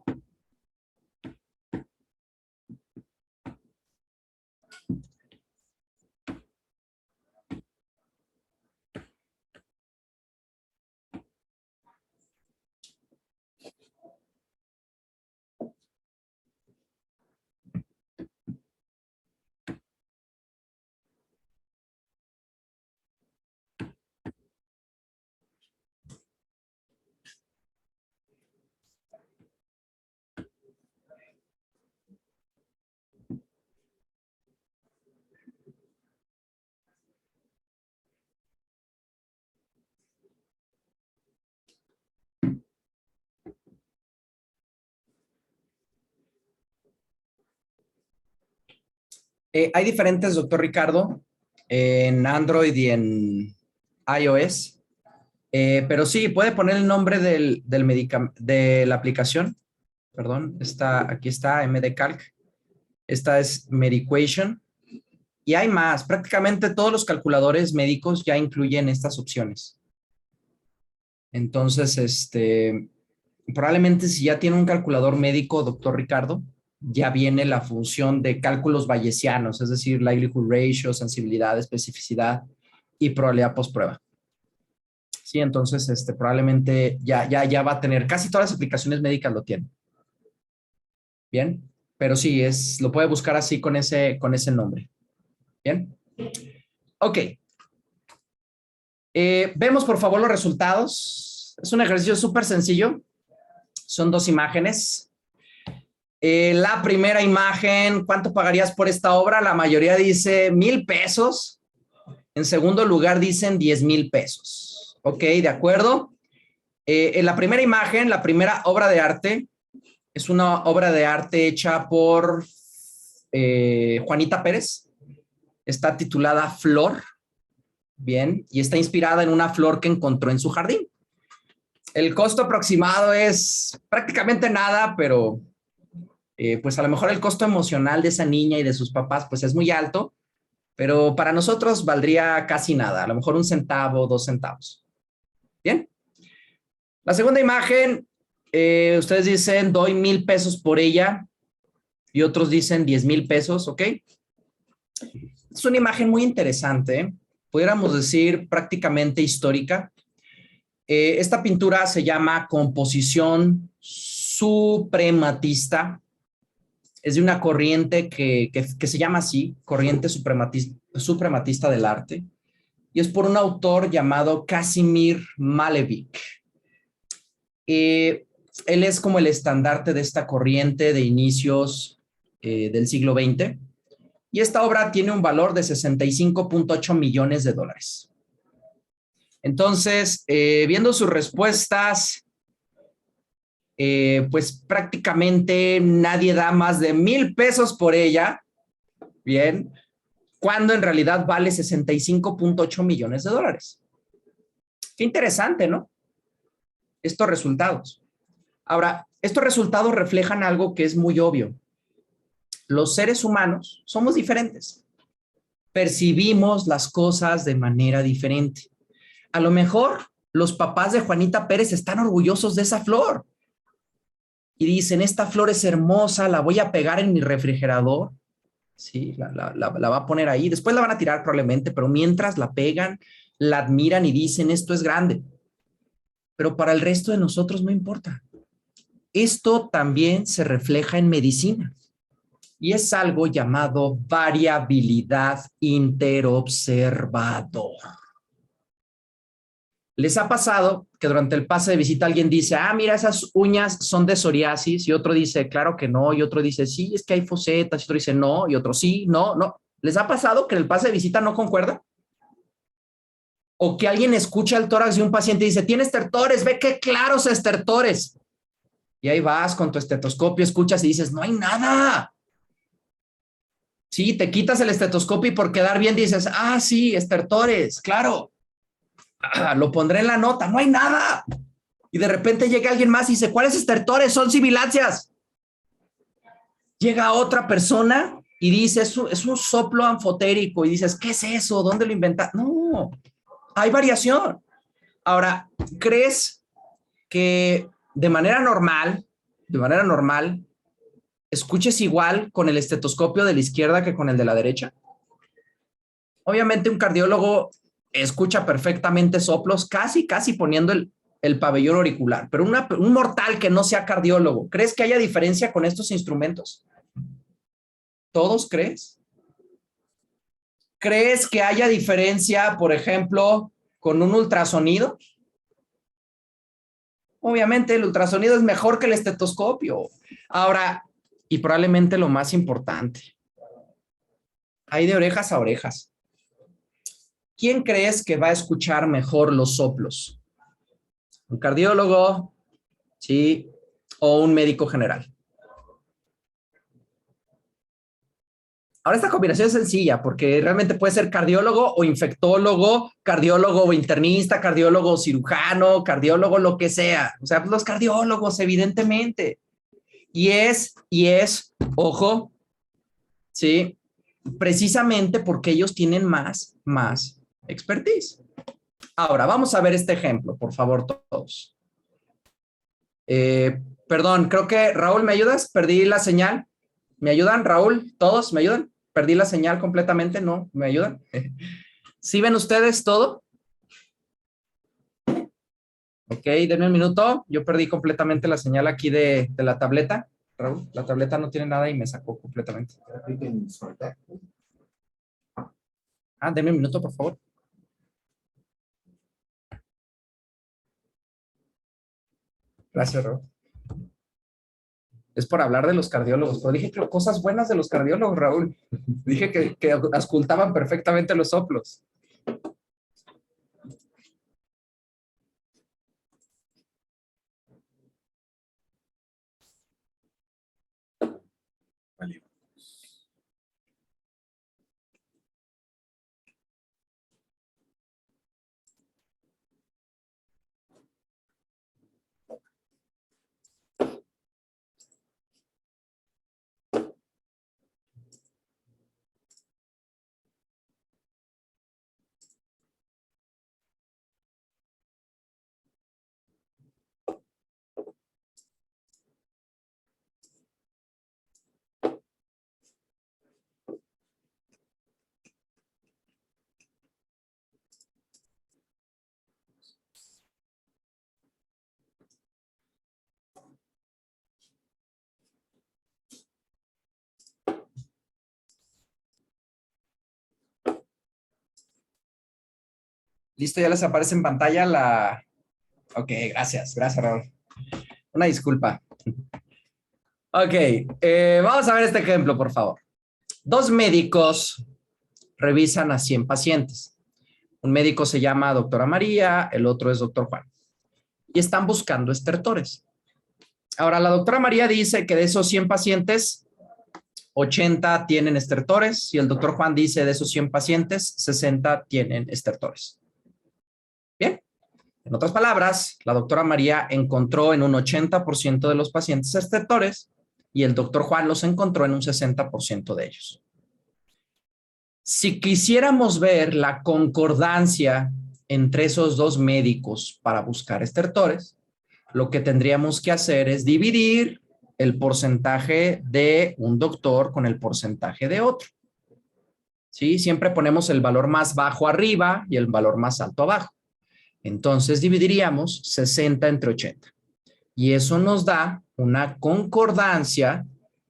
Hay diferentes, doctor Ricardo, en Android y en iOS. Pero sí, puede poner el nombre de la aplicación. Perdón, aquí está MDCalc. Esta es MediQuation. Y hay más. Prácticamente todos los calculadores médicos ya incluyen estas opciones. Entonces, probablemente si ya tiene un calculador médico, doctor Ricardo, ya viene la función de cálculos bayesianos, es decir, likelihood ratio, sensibilidad, especificidad y probabilidad postprueba. Sí, entonces probablemente ya va a tener, casi todas las aplicaciones médicas lo tienen. Bien, pero sí, lo puede buscar así con ese nombre. Bien. Ok. Vemos por favor los resultados. Es un ejercicio súper sencillo. Son 2 imágenes. La primera imagen, ¿cuánto pagarías por esta obra? La mayoría dice 1,000 pesos. En segundo lugar dicen 10,000 pesos. Ok, de acuerdo. En la primera imagen, la primera obra de arte, es una obra de arte hecha por Juanita Pérez. Está titulada Flor. Bien, y está inspirada en una flor que encontró en su jardín. El costo aproximado es prácticamente nada, pero pues a lo mejor el costo emocional de esa niña y de sus papás pues es muy alto, pero para nosotros valdría casi nada, a lo mejor 1 centavo, 2 centavos. Bien. La segunda imagen, ustedes dicen doy 1,000 pesos por ella y otros dicen 10,000 pesos, ¿ok? Es una imagen muy interesante, pudiéramos decir prácticamente histórica. Esta pintura se llama Composición Suprematista. Es de una corriente que se llama así, Corriente Suprematista del Arte, y es por un autor llamado Kazimir Malevich. Él es como el estandarte de esta corriente de inicios del siglo XX, y esta obra tiene un valor de 65.8 millones de dólares. Entonces, viendo sus respuestas, pues prácticamente nadie da más de 1,000 pesos por ella, bien, cuando en realidad vale 65.8 millones de dólares. Qué interesante, ¿no? Estos resultados. Ahora, estos resultados reflejan algo que es muy obvio. Los seres humanos somos diferentes. Percibimos las cosas de manera diferente. A lo mejor los papás de Juanita Pérez están orgullosos de esa flor y dicen, esta flor es hermosa, la voy a pegar en mi refrigerador. Sí, la va a poner ahí. Después la van a tirar probablemente, pero mientras la pegan, la admiran y dicen, esto es grande. Pero para el resto de nosotros no importa. Esto también se refleja en medicina y es algo llamado variabilidad interobservador. ¿Les ha pasado que durante el pase de visita alguien dice, mira, esas uñas son de psoriasis? Y otro dice, claro que no. Y otro dice, sí, es que hay fosetas. Y otro dice, no. Y otro, sí, no, no. ¿Les ha pasado que en el pase de visita no concuerda? O que alguien escucha el tórax de un paciente y dice, tiene estertores, ve qué claros estertores. Y ahí vas con tu estetoscopio, escuchas y dices, no hay nada. Sí, te quitas el estetoscopio y por quedar bien dices, sí, estertores, claro. Lo pondré en la nota, no hay nada. Y de repente llega alguien más y dice, ¿cuáles estertores? Son sibilancias. Llega otra persona y dice, es un soplo anfotérico. Y dices, ¿qué es eso? ¿Dónde lo inventaste? No, hay variación. Ahora, ¿crees que de manera normal, escuches igual con el estetoscopio de la izquierda que con el de la derecha? Obviamente un cardiólogo escucha perfectamente soplos, casi poniendo el pabellón auricular, pero un mortal que no sea cardiólogo, ¿crees que haya diferencia con estos instrumentos? ¿Todos crees? ¿Crees que haya diferencia, por ejemplo, con un ultrasonido? Obviamente el ultrasonido es mejor que el estetoscopio. Ahora, y probablemente lo más importante, hay de orejas a orejas. ¿Quién crees que va a escuchar mejor los soplos? ¿Un cardiólogo? ¿Sí? ¿O un médico general? Ahora esta combinación es sencilla porque realmente puede ser cardiólogo o infectólogo, cardiólogo o internista, cardiólogo o cirujano, cardiólogo lo que sea. O sea, los cardiólogos evidentemente. Y es, ojo, ¿sí? Precisamente porque ellos tienen más expertise. Ahora, vamos a ver este ejemplo, por favor, todos. Perdón, creo que Raúl, ¿me ayudas? Perdí la señal. ¿Me ayudan, Raúl? ¿Todos me ayudan? Perdí la señal completamente, ¿no? ¿Me ayudan? ¿Sí ven ustedes todo? Ok, denme un minuto. Yo perdí completamente la señal aquí de la tableta. Raúl, la tableta no tiene nada y me sacó completamente. Denme un minuto, por favor. Gracias, Raúl. Es por hablar de los cardiólogos, pero dije que cosas buenas de los cardiólogos, Raúl. Dije que auscultaban perfectamente los soplos. Vale. Listo, ya les aparece en pantalla la... Ok, gracias, Raúl. Una disculpa. Ok, vamos a ver este ejemplo, por favor. Dos médicos revisan a 100 pacientes. Un médico se llama doctora María, el otro es doctor Juan. Y están buscando estertores. Ahora, la doctora María dice que de esos 100 pacientes, 80 tienen estertores y el doctor Juan dice de esos 100 pacientes, 60 tienen estertores. Bien. En otras palabras, la doctora María encontró en un 80% de los pacientes estertores y el doctor Juan los encontró en un 60% de ellos. Si quisiéramos ver la concordancia entre esos dos médicos para buscar estertores, lo que tendríamos que hacer es dividir el porcentaje de un doctor con el porcentaje de otro. ¿Sí? Siempre ponemos el valor más bajo arriba y el valor más alto abajo. Entonces dividiríamos 60 entre 80. Y eso nos da una concordancia,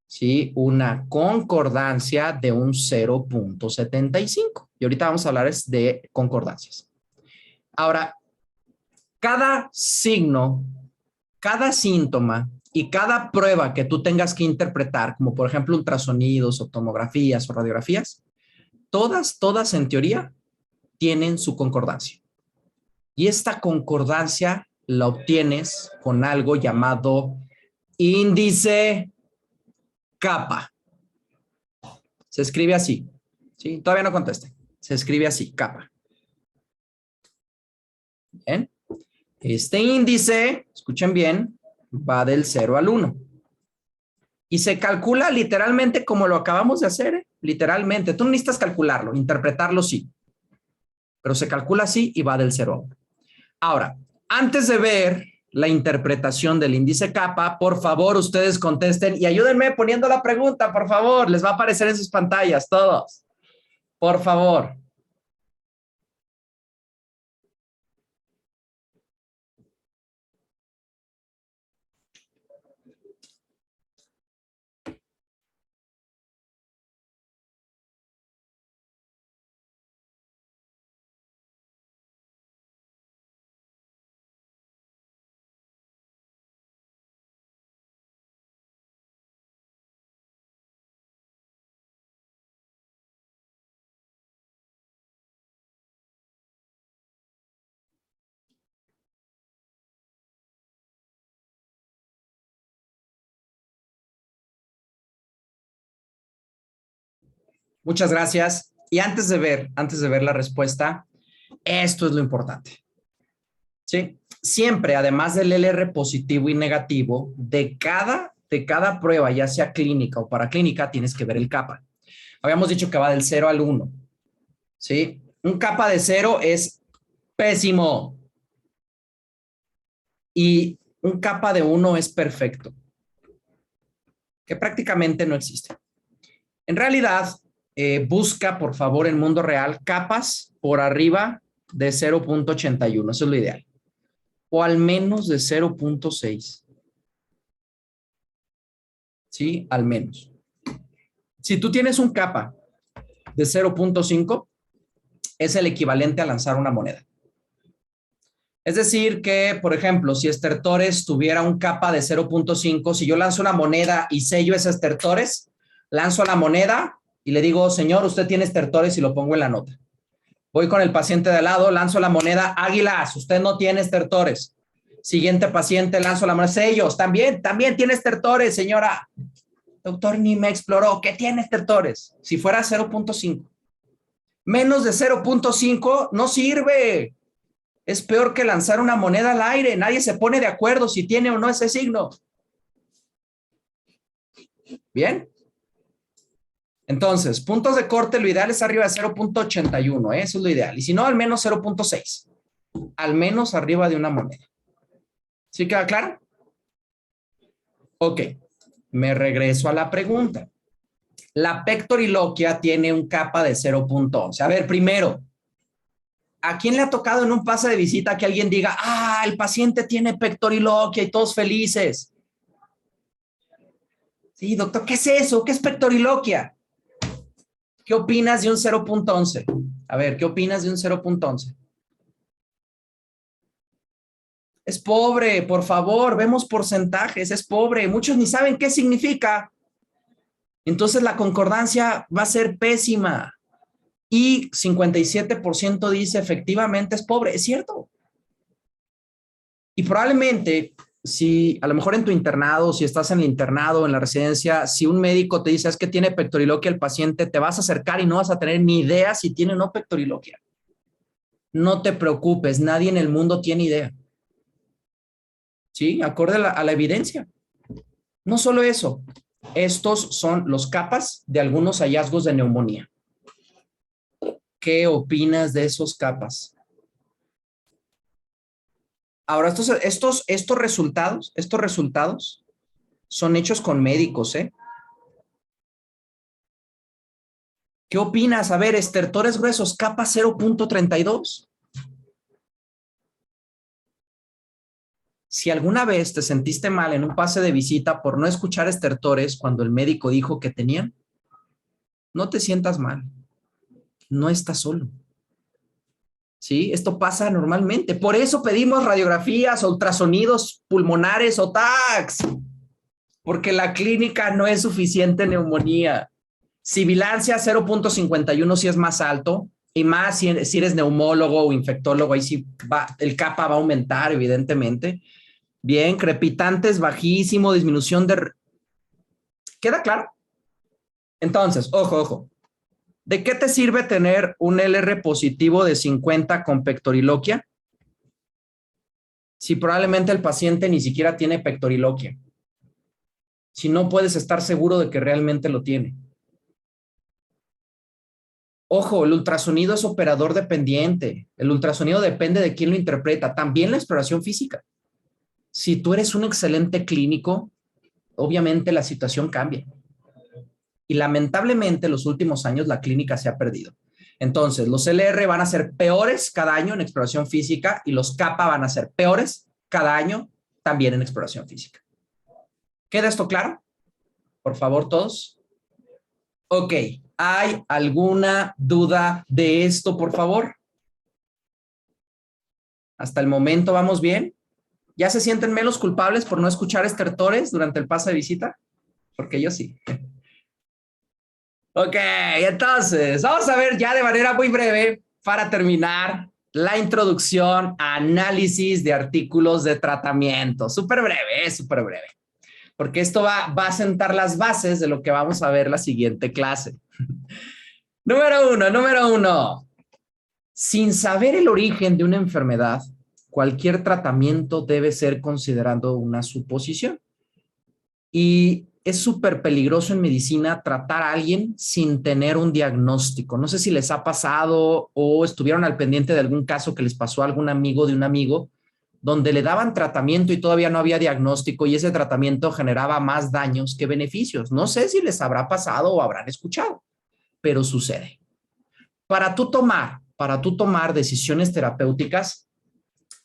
¿sí? Una concordancia de un 0.75. Y ahorita vamos a hablar de concordancias. Ahora, cada signo, cada síntoma y cada prueba que tú tengas que interpretar, como por ejemplo ultrasonidos o tomografías o radiografías, todas en teoría tienen su concordancia. Y esta concordancia la obtienes con algo llamado índice kappa. Se escribe así. ¿Sí? Todavía no conteste. Se escribe así, kappa. Bien. Este índice, escuchen bien, va del 0 al 1. Y se calcula literalmente como lo acabamos de hacer, ¿eh? Literalmente. Tú no necesitas calcularlo, interpretarlo sí. Pero se calcula así y va del 0 a 1. Ahora, antes de ver la interpretación del índice kappa, por favor, ustedes contesten y ayúdenme poniendo la pregunta, por favor. Les va a aparecer en sus pantallas, todos. Por favor. Muchas gracias. Y antes de ver la respuesta, esto es lo importante. ¿Sí? Siempre, además del LR positivo y negativo, de cada prueba, ya sea clínica o paraclínica, tienes que ver el kappa. Habíamos dicho que va del 0 al 1. ¿Sí? Un kappa de 0 es Pésimo. Y un kappa de 1 es perfecto, que prácticamente no existe. En realidad, busca, por favor, en mundo real, capas por arriba de 0.81. Eso es lo ideal. O al menos de 0.6. ¿Sí? Al menos. Si tú tienes un kappa de 0.5, es el equivalente a lanzar una moneda. Es decir que, por ejemplo, si estertores tuviera un kappa de 0.5, si yo lanzo una moneda y sello ese estertores, lanzo la moneda y le digo, señor, usted tiene estertores y lo pongo en la nota. Voy con el paciente de al lado, lanzo la moneda, águilas, usted no tiene estertores. Siguiente paciente, lanzo la moneda, sellos, también tiene estertores, señora. Doctor, ni me exploró, ¿qué tiene estertores? Si fuera 0.5. Menos de 0.5 no sirve. Es peor que lanzar una moneda al aire. Nadie se pone de acuerdo si tiene o no ese signo. Bien. Entonces, puntos de corte, lo ideal es arriba de 0.81, eso es lo ideal. Y si no, al menos 0.6. Al menos arriba de una moneda. ¿Sí queda claro? Ok. Me regreso a la pregunta. La pectoriloquia tiene un kappa de 0.11. A ver, primero, ¿a quién le ha tocado en un pase de visita que alguien diga, el paciente tiene pectoriloquia y todos felices? Sí, doctor, ¿qué es eso? ¿Qué es pectoriloquia? ¿Qué opinas de un 0.11? A ver, ¿qué opinas de un 0.11? Es pobre, por favor, vemos porcentajes, es pobre. Muchos ni saben qué significa. Entonces la concordancia va a ser pésima. Y 57% dice efectivamente es pobre. Es cierto. Y probablemente, si a lo mejor en tu internado, si estás en el internado, en la residencia, si un médico te dice es que tiene pectoriloquia el paciente, te vas a acercar y no vas a tener ni idea si tiene o no pectoriloquia. No te preocupes, nadie en el mundo tiene idea. ¿Sí? Acorde a la evidencia. No solo eso, estos son los kappas de algunos hallazgos de neumonía. ¿Qué opinas de esos kappas? Ahora, estos resultados son hechos con médicos, ¿eh? ¿Qué opinas? A ver, estertores gruesos, kappa 0.32. Si alguna vez te sentiste mal en un pase de visita por no escuchar estertores cuando el médico dijo que tenían, no te sientas mal. No estás solo. ¿Sí? Esto pasa normalmente. Por eso pedimos radiografías, ultrasonidos pulmonares o TACs, porque la clínica no es suficiente neumonía. Sibilancia 0.51 si es más alto, y más si eres neumólogo o infectólogo, ahí sí el kappa va a aumentar, evidentemente. Bien, crepitantes bajísimo, disminución de... ¿Queda claro? Entonces, ojo. ¿De qué te sirve tener un LR positivo de 50 con pectoriloquia? Si probablemente el paciente ni siquiera tiene pectoriloquia. Si no puedes estar seguro de que realmente lo tiene. Ojo, el ultrasonido es operador dependiente. El ultrasonido depende de quién lo interpreta. También la exploración física. Si tú eres un excelente clínico, obviamente la situación cambia. Y lamentablemente en los últimos años la clínica se ha perdido. Entonces, los LR van a ser peores cada año en exploración física y los kappa van a ser peores cada año también en exploración física. ¿Queda esto claro? Por favor, todos. Ok, ¿hay alguna duda de esto, por favor? Hasta el momento vamos bien. ¿Ya se sienten menos culpables por no escuchar estertores durante el pase de visita? Porque yo sí. Ok, entonces, vamos a ver ya de manera muy breve, para terminar, la introducción a análisis de artículos de tratamiento. Súper breve, porque esto va a sentar las bases de lo que vamos a ver la siguiente clase. Número uno. Sin saber el origen de una enfermedad, cualquier tratamiento debe ser considerado una suposición. Y es súper peligroso en medicina tratar a alguien sin tener un diagnóstico. No sé si les ha pasado o estuvieron al pendiente de algún caso que les pasó a algún amigo de un amigo, donde le daban tratamiento y todavía no había diagnóstico y ese tratamiento generaba más daños que beneficios. No sé si les habrá pasado o habrán escuchado, pero sucede. Para tú tomar decisiones terapéuticas,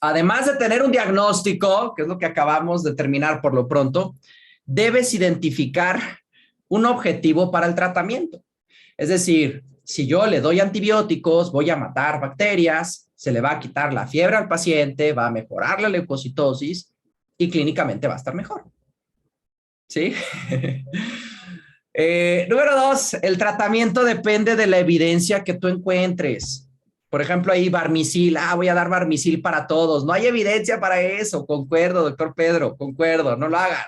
además de tener un diagnóstico, que es lo que acabamos de terminar por lo pronto, debes identificar un objetivo para el tratamiento. Es decir, si yo le doy antibióticos, voy a matar bacterias, se le va a quitar la fiebre al paciente, va a mejorar la leucocitosis y clínicamente va a estar mejor. ¿Sí? Número 2, el tratamiento depende de la evidencia que tú encuentres. Por ejemplo, ahí Barmisil, voy a dar Barmisil para todos. No hay evidencia para eso. Concuerdo, doctor Pedro, concuerdo, no lo hagan.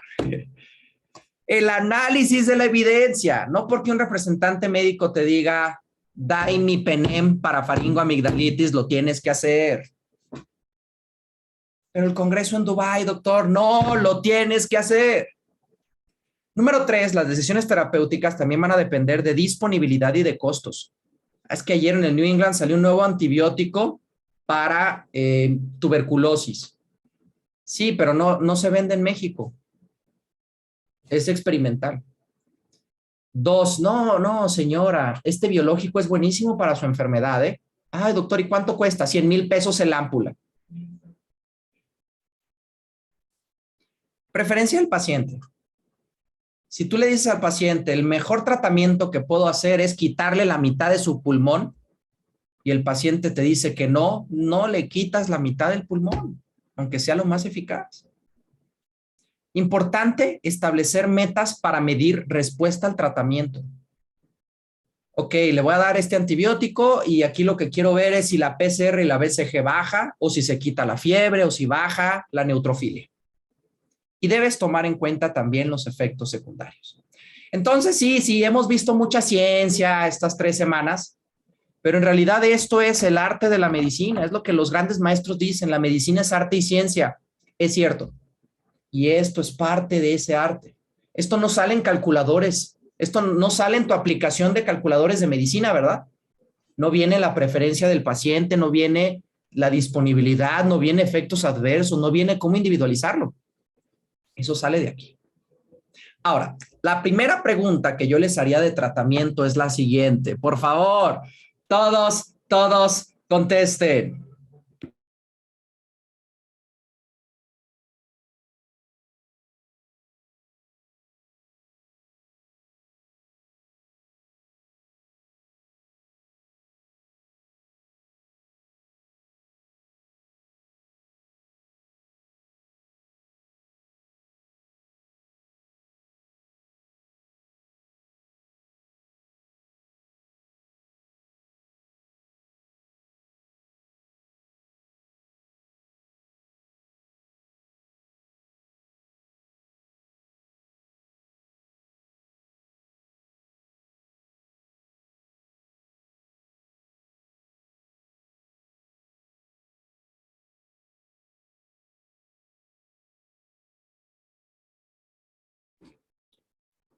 El análisis de la evidencia, no porque un representante médico te diga, da imipenem para faringoamigdalitis, lo tienes que hacer. Pero el congreso en Dubái, doctor, no, lo tienes que hacer. Número 3, las decisiones terapéuticas también van a depender de disponibilidad y de costos. Es que ayer en el New England salió un nuevo antibiótico para tuberculosis. Sí, pero no se vende en México. Es experimental. 2, no, señora, este biológico es buenísimo para su enfermedad, ¿eh? Ay, doctor, ¿y cuánto cuesta? 100,000 pesos el ámpula. Preferencia del paciente. Si tú le dices al paciente, el mejor tratamiento que puedo hacer es quitarle la mitad de su pulmón, y el paciente te dice que no le quitas la mitad del pulmón, aunque sea lo más eficaz. Importante establecer metas para medir respuesta al tratamiento. Ok, le voy a dar este antibiótico y aquí lo que quiero ver es si la PCR y la BCG baja o si se quita la fiebre o si baja la neutrofilia. Y debes tomar en cuenta también los efectos secundarios. Entonces, sí, hemos visto mucha ciencia estas 3 semanas, pero en realidad esto es el arte de la medicina, es lo que los grandes maestros dicen, la medicina es arte y ciencia. Es cierto. Y esto es parte de ese arte. Esto no sale en calculadores, esto no sale en tu aplicación de calculadores de medicina, ¿verdad? No viene la preferencia del paciente, no viene la disponibilidad, no viene efectos adversos, no viene cómo individualizarlo. Eso sale de aquí. Ahora, la primera pregunta que yo les haría de tratamiento es la siguiente. Por favor, todos contesten.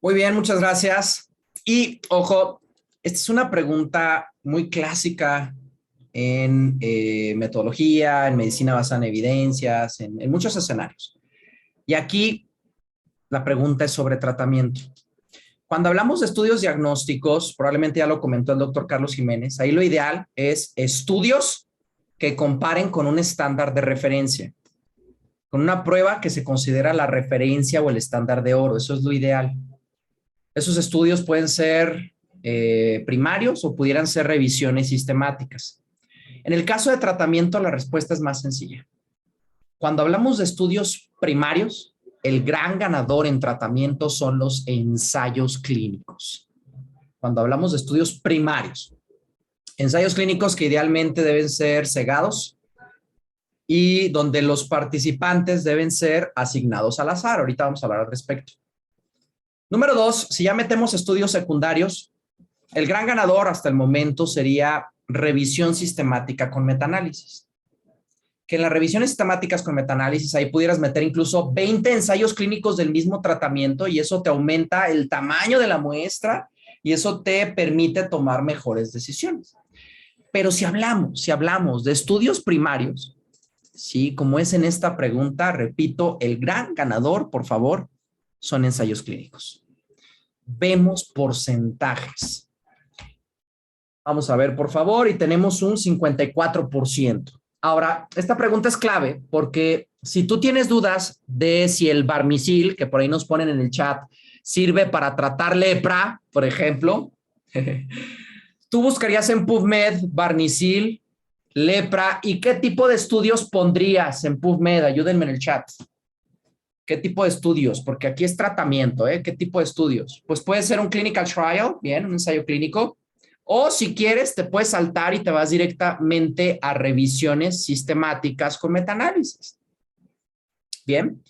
Muy bien, muchas gracias. Y ojo, esta es una pregunta muy clásica en metodología, en medicina basada en evidencias, en muchos escenarios. Y aquí la pregunta es sobre tratamiento. Cuando hablamos de estudios diagnósticos, probablemente ya lo comentó el doctor Carlos Jiménez, ahí lo ideal es estudios que comparen con un estándar de referencia, con una prueba que se considera la referencia o el estándar de oro. Eso es lo ideal. Esos estudios pueden ser primarios o pudieran ser revisiones sistemáticas. En el caso de tratamiento, la respuesta es más sencilla. Cuando hablamos de estudios primarios, el gran ganador en tratamiento son los ensayos clínicos. Cuando hablamos de estudios primarios, ensayos clínicos que idealmente deben ser cegados y donde los participantes deben ser asignados al azar. Ahorita vamos a hablar al respecto. Número 2, si ya metemos estudios secundarios, el gran ganador hasta el momento sería revisión sistemática con metaanálisis. que en las revisiones sistemáticas con metaanálisis ahí pudieras meter incluso 20 ensayos clínicos del mismo tratamiento y eso te aumenta el tamaño de la muestra y eso te permite tomar mejores decisiones. Pero si hablamos de estudios primarios, sí, como es en esta pregunta, repito, el gran ganador, por favor, son ensayos clínicos. Vemos porcentajes. Vamos a ver, por favor, y tenemos un 54%. Ahora, esta pregunta es clave porque si tú tienes dudas de si el Barmisil, que por ahí nos ponen en el chat, sirve para tratar lepra, por ejemplo, tú buscarías en PubMed Barmisil, lepra, ¿y qué tipo de estudios pondrías en PubMed? Ayúdenme en el chat. ¿Qué tipo de estudios? Porque aquí es tratamiento, ¿eh? ¿Qué tipo de estudios? Pues puede ser un clinical trial, bien, un ensayo clínico. O si quieres, te puedes saltar y te vas directamente a revisiones sistemáticas con metaanálisis. Bien,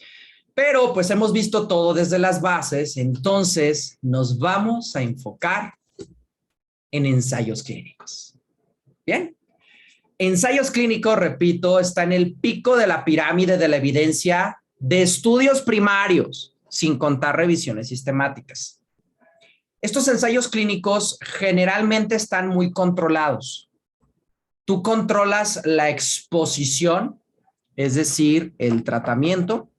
pero pues hemos visto todo desde las bases, entonces nos vamos a enfocar en ensayos clínicos. Bien, ensayos clínicos, repito, está en el pico de la pirámide de la evidencia de estudios primarios, sin contar revisiones sistemáticas. Estos ensayos clínicos generalmente están muy controlados. Tú controlas la exposición, es decir, el tratamiento,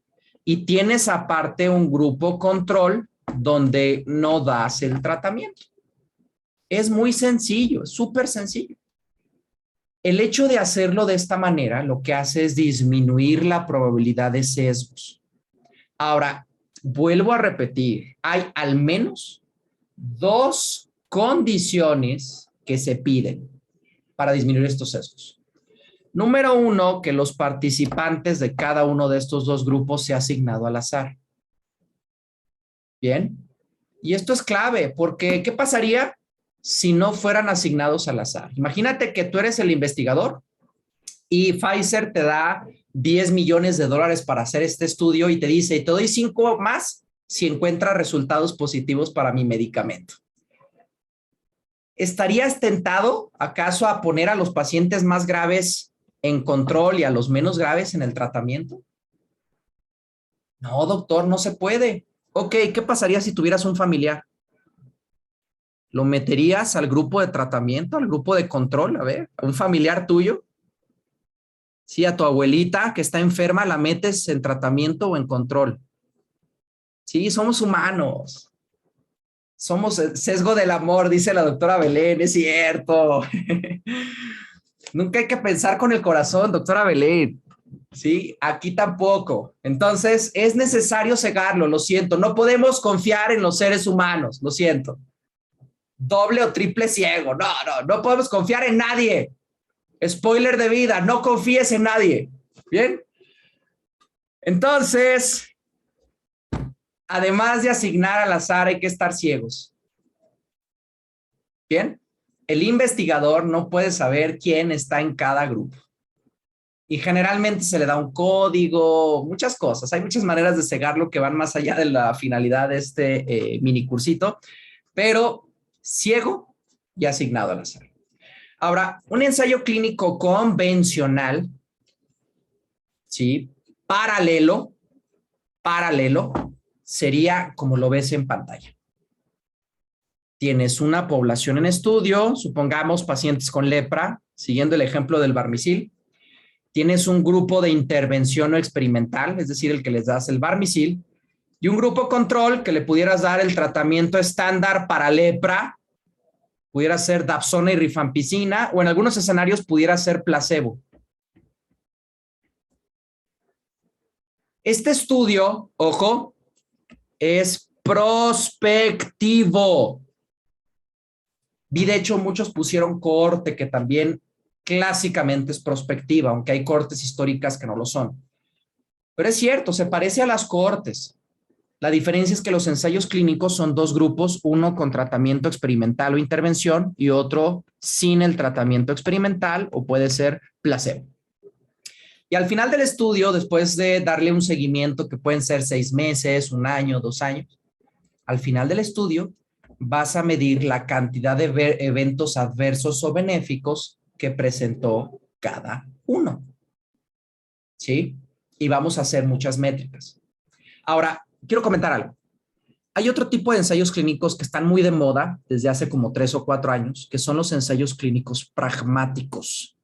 y tienes aparte un grupo control donde no das el tratamiento. Es muy sencillo, es súper sencillo. El hecho de hacerlo de esta manera lo que hace es disminuir la probabilidad de sesgos. Ahora, vuelvo a repetir, hay al menos dos condiciones que se piden para disminuir estos sesgos. Número uno, que los participantes de cada uno de estos dos grupos sea asignado al azar. Bien. Y esto es clave porque ¿qué pasaría si no fueran asignados al azar? Imagínate que tú eres el investigador y Pfizer te da 10 millones de dólares para hacer este estudio y te dice, te doy 5 más si encuentras resultados positivos para mi medicamento. ¿Estarías tentado acaso a poner a los pacientes más graves en control y a los menos graves en el tratamiento? No, doctor, no se puede. Ok, ¿qué pasaría si tuvieras un familiar? ¿Lo meterías al grupo de tratamiento, al grupo de control? A ver, a un familiar tuyo. Sí, a tu abuelita que está enferma, ¿la metes en tratamiento o en control? Sí, somos humanos. Somos el sesgo del amor, dice la doctora Belén, es cierto. Nunca hay que pensar con el corazón, doctora Belén. Sí, aquí tampoco. Entonces, es necesario cegarlo, lo siento. No podemos confiar en los seres humanos, lo siento. Doble o triple ciego. No podemos confiar en nadie. Spoiler de vida, no confíes en nadie. Bien. Entonces, además de asignar al azar, hay que estar ciegos. Bien. El investigador no puede saber quién está en cada grupo. Y generalmente se le da un código, muchas cosas. Hay muchas maneras de cegarlo que van más allá de la finalidad de este mini cursito, pero ciego y asignado al azar. Ahora, un ensayo clínico convencional, ¿sí? Paralelo, sería como lo ves en pantalla. Tienes una población en estudio, supongamos pacientes con lepra, siguiendo el ejemplo del Barmisil. Tienes un grupo de intervención o experimental, es decir, el que les das el Barmisil, y un grupo control que le pudieras dar el tratamiento estándar para lepra, pudiera ser dapsona y rifampicina, o en algunos escenarios pudiera ser placebo. Este estudio, ojo, es prospectivo. Vi, de hecho, muchos pusieron cohorte, que también clásicamente es prospectiva, aunque hay cohortes históricas que no lo son. Pero es cierto, se parece a las cohortes. La diferencia es que los ensayos clínicos son dos grupos, uno con tratamiento experimental o intervención y otro sin el tratamiento experimental o puede ser placebo. Y al final del estudio, después de darle un seguimiento que pueden ser 6 meses, 1 año, 2 años, al final del estudio vas a medir la cantidad de eventos adversos o benéficos que presentó cada uno. ¿sí? Y vamos a hacer muchas métricas. Ahora, quiero comentar algo. Hay otro tipo de ensayos clínicos que están muy de moda desde hace como 3 o 4 años, que son los ensayos clínicos pragmáticos.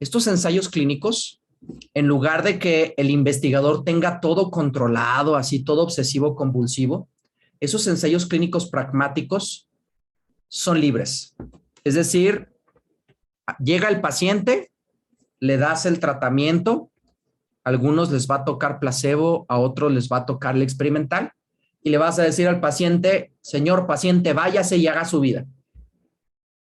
Estos ensayos clínicos, en lugar de que el investigador tenga todo controlado, así todo obsesivo compulsivo, esos ensayos clínicos pragmáticos son libres. Es decir, llega el paciente, le das el tratamiento, a algunos les va a tocar placebo, a otros les va a tocar el experimental, y le vas a decir al paciente, señor paciente, váyase y haga su vida.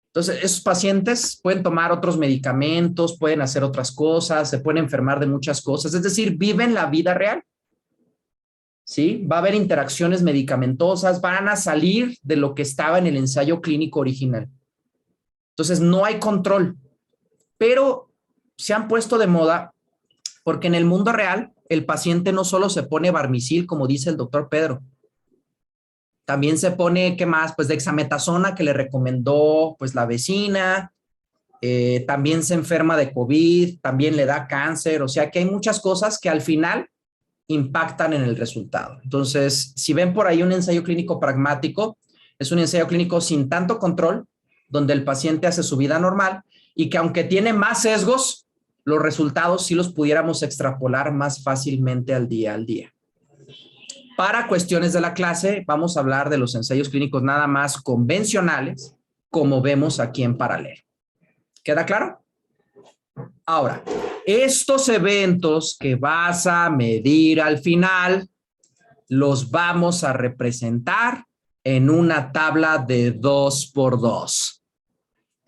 Entonces, esos pacientes pueden tomar otros medicamentos, pueden hacer otras cosas, se pueden enfermar de muchas cosas, es decir, viven la vida real. ¿Sí? Va a haber interacciones medicamentosas, van a salir de lo que estaba en el ensayo clínico original. Entonces, no hay control, pero se han puesto de moda porque en el mundo real el paciente no solo se pone Barmisil, como dice el doctor Pedro, también se pone, ¿qué más? Pues dexametasona que le recomendó pues la vecina, también se enferma de COVID, también le da cáncer, o sea que hay muchas cosas que al final impactan en el resultado. Entonces, si ven por ahí un ensayo clínico pragmático, es un ensayo clínico sin tanto control, donde el paciente hace su vida normal y que aunque tiene más sesgos, los resultados sí los pudiéramos extrapolar más fácilmente al día al día. Para cuestiones de la clase, vamos a hablar de los ensayos clínicos nada más convencionales, como vemos aquí en paralelo. ¿Queda claro? Ahora, estos eventos que vas a medir al final, los vamos a representar en una tabla de 2x2.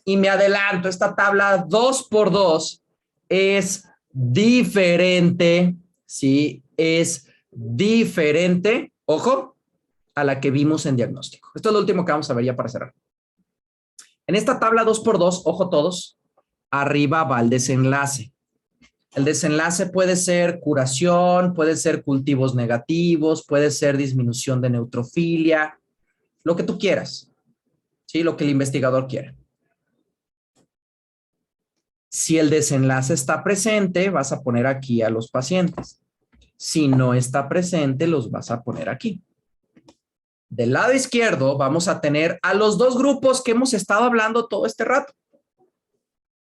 Y me adelanto, esta tabla 2x2 es diferente, ¿sí? Es diferente, ojo, a la que vimos en diagnóstico. Esto es lo último que vamos a ver ya para cerrar. En esta tabla 2x2, ojo todos, arriba va el desenlace. El desenlace puede ser curación, puede ser cultivos negativos, puede ser disminución de neutrofilia, lo que tú quieras, ¿sí? Lo que el investigador quiera. Si el desenlace está presente, vas a poner aquí a los pacientes. Si no está presente, los vas a poner aquí. Del lado izquierdo vamos a tener a los dos grupos que hemos estado hablando todo este rato.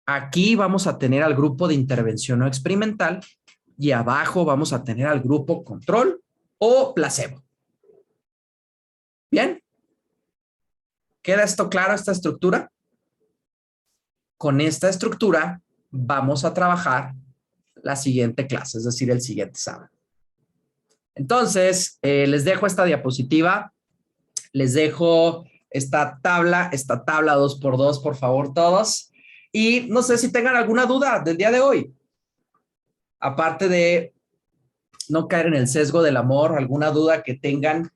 Aquí vamos a tener al grupo de intervención no experimental y abajo vamos a tener al grupo control o placebo. ¿Bien? ¿Queda esto claro, esta estructura? Con esta estructura vamos a trabajar la siguiente clase, es decir, el siguiente sábado. Entonces, les dejo esta diapositiva, les dejo esta tabla 2x2, por favor, todos. Y no sé si tengan alguna duda del día de hoy. Aparte de no caer en el sesgo del amor, alguna duda que tengan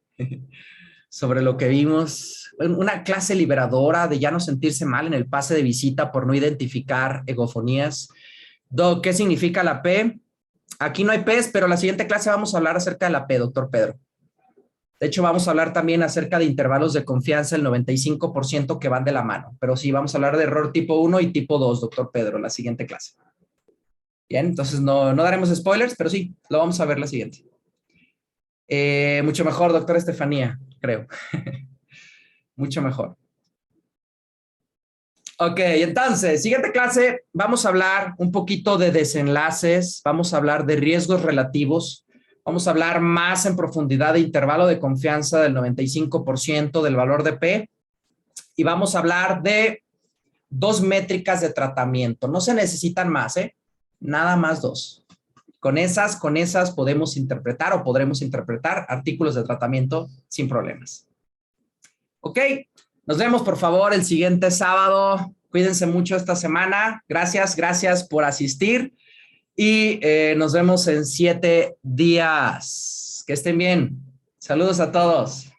sobre lo que vimos. Una clase liberadora de ya no sentirse mal en el pase de visita por no identificar egofonías. ¿Qué significa la P? Aquí no hay P's, pero la siguiente clase vamos a hablar acerca de la P, doctor Pedro. De hecho, vamos a hablar también acerca de intervalos de confianza, el 95% que van de la mano. Pero sí, vamos a hablar de error tipo 1 y tipo 2, doctor Pedro, la siguiente clase. Bien, entonces no daremos spoilers, pero sí, lo vamos a ver la siguiente. Mucho mejor, doctora Estefanía, creo. Mucho mejor. Ok, entonces, siguiente clase, vamos a hablar un poquito de desenlaces, vamos a hablar de riesgos relativos, vamos a hablar más en profundidad de intervalo de confianza del 95% del valor de P y vamos a hablar de 2 métricas de tratamiento. No se necesitan más, nada más 2. Con esas podemos interpretar o podremos interpretar artículos de tratamiento sin problemas. Ok, nos vemos por favor el siguiente sábado. Cuídense mucho esta semana. Gracias por asistir y nos vemos en 7 días. Que estén bien. Saludos a todos.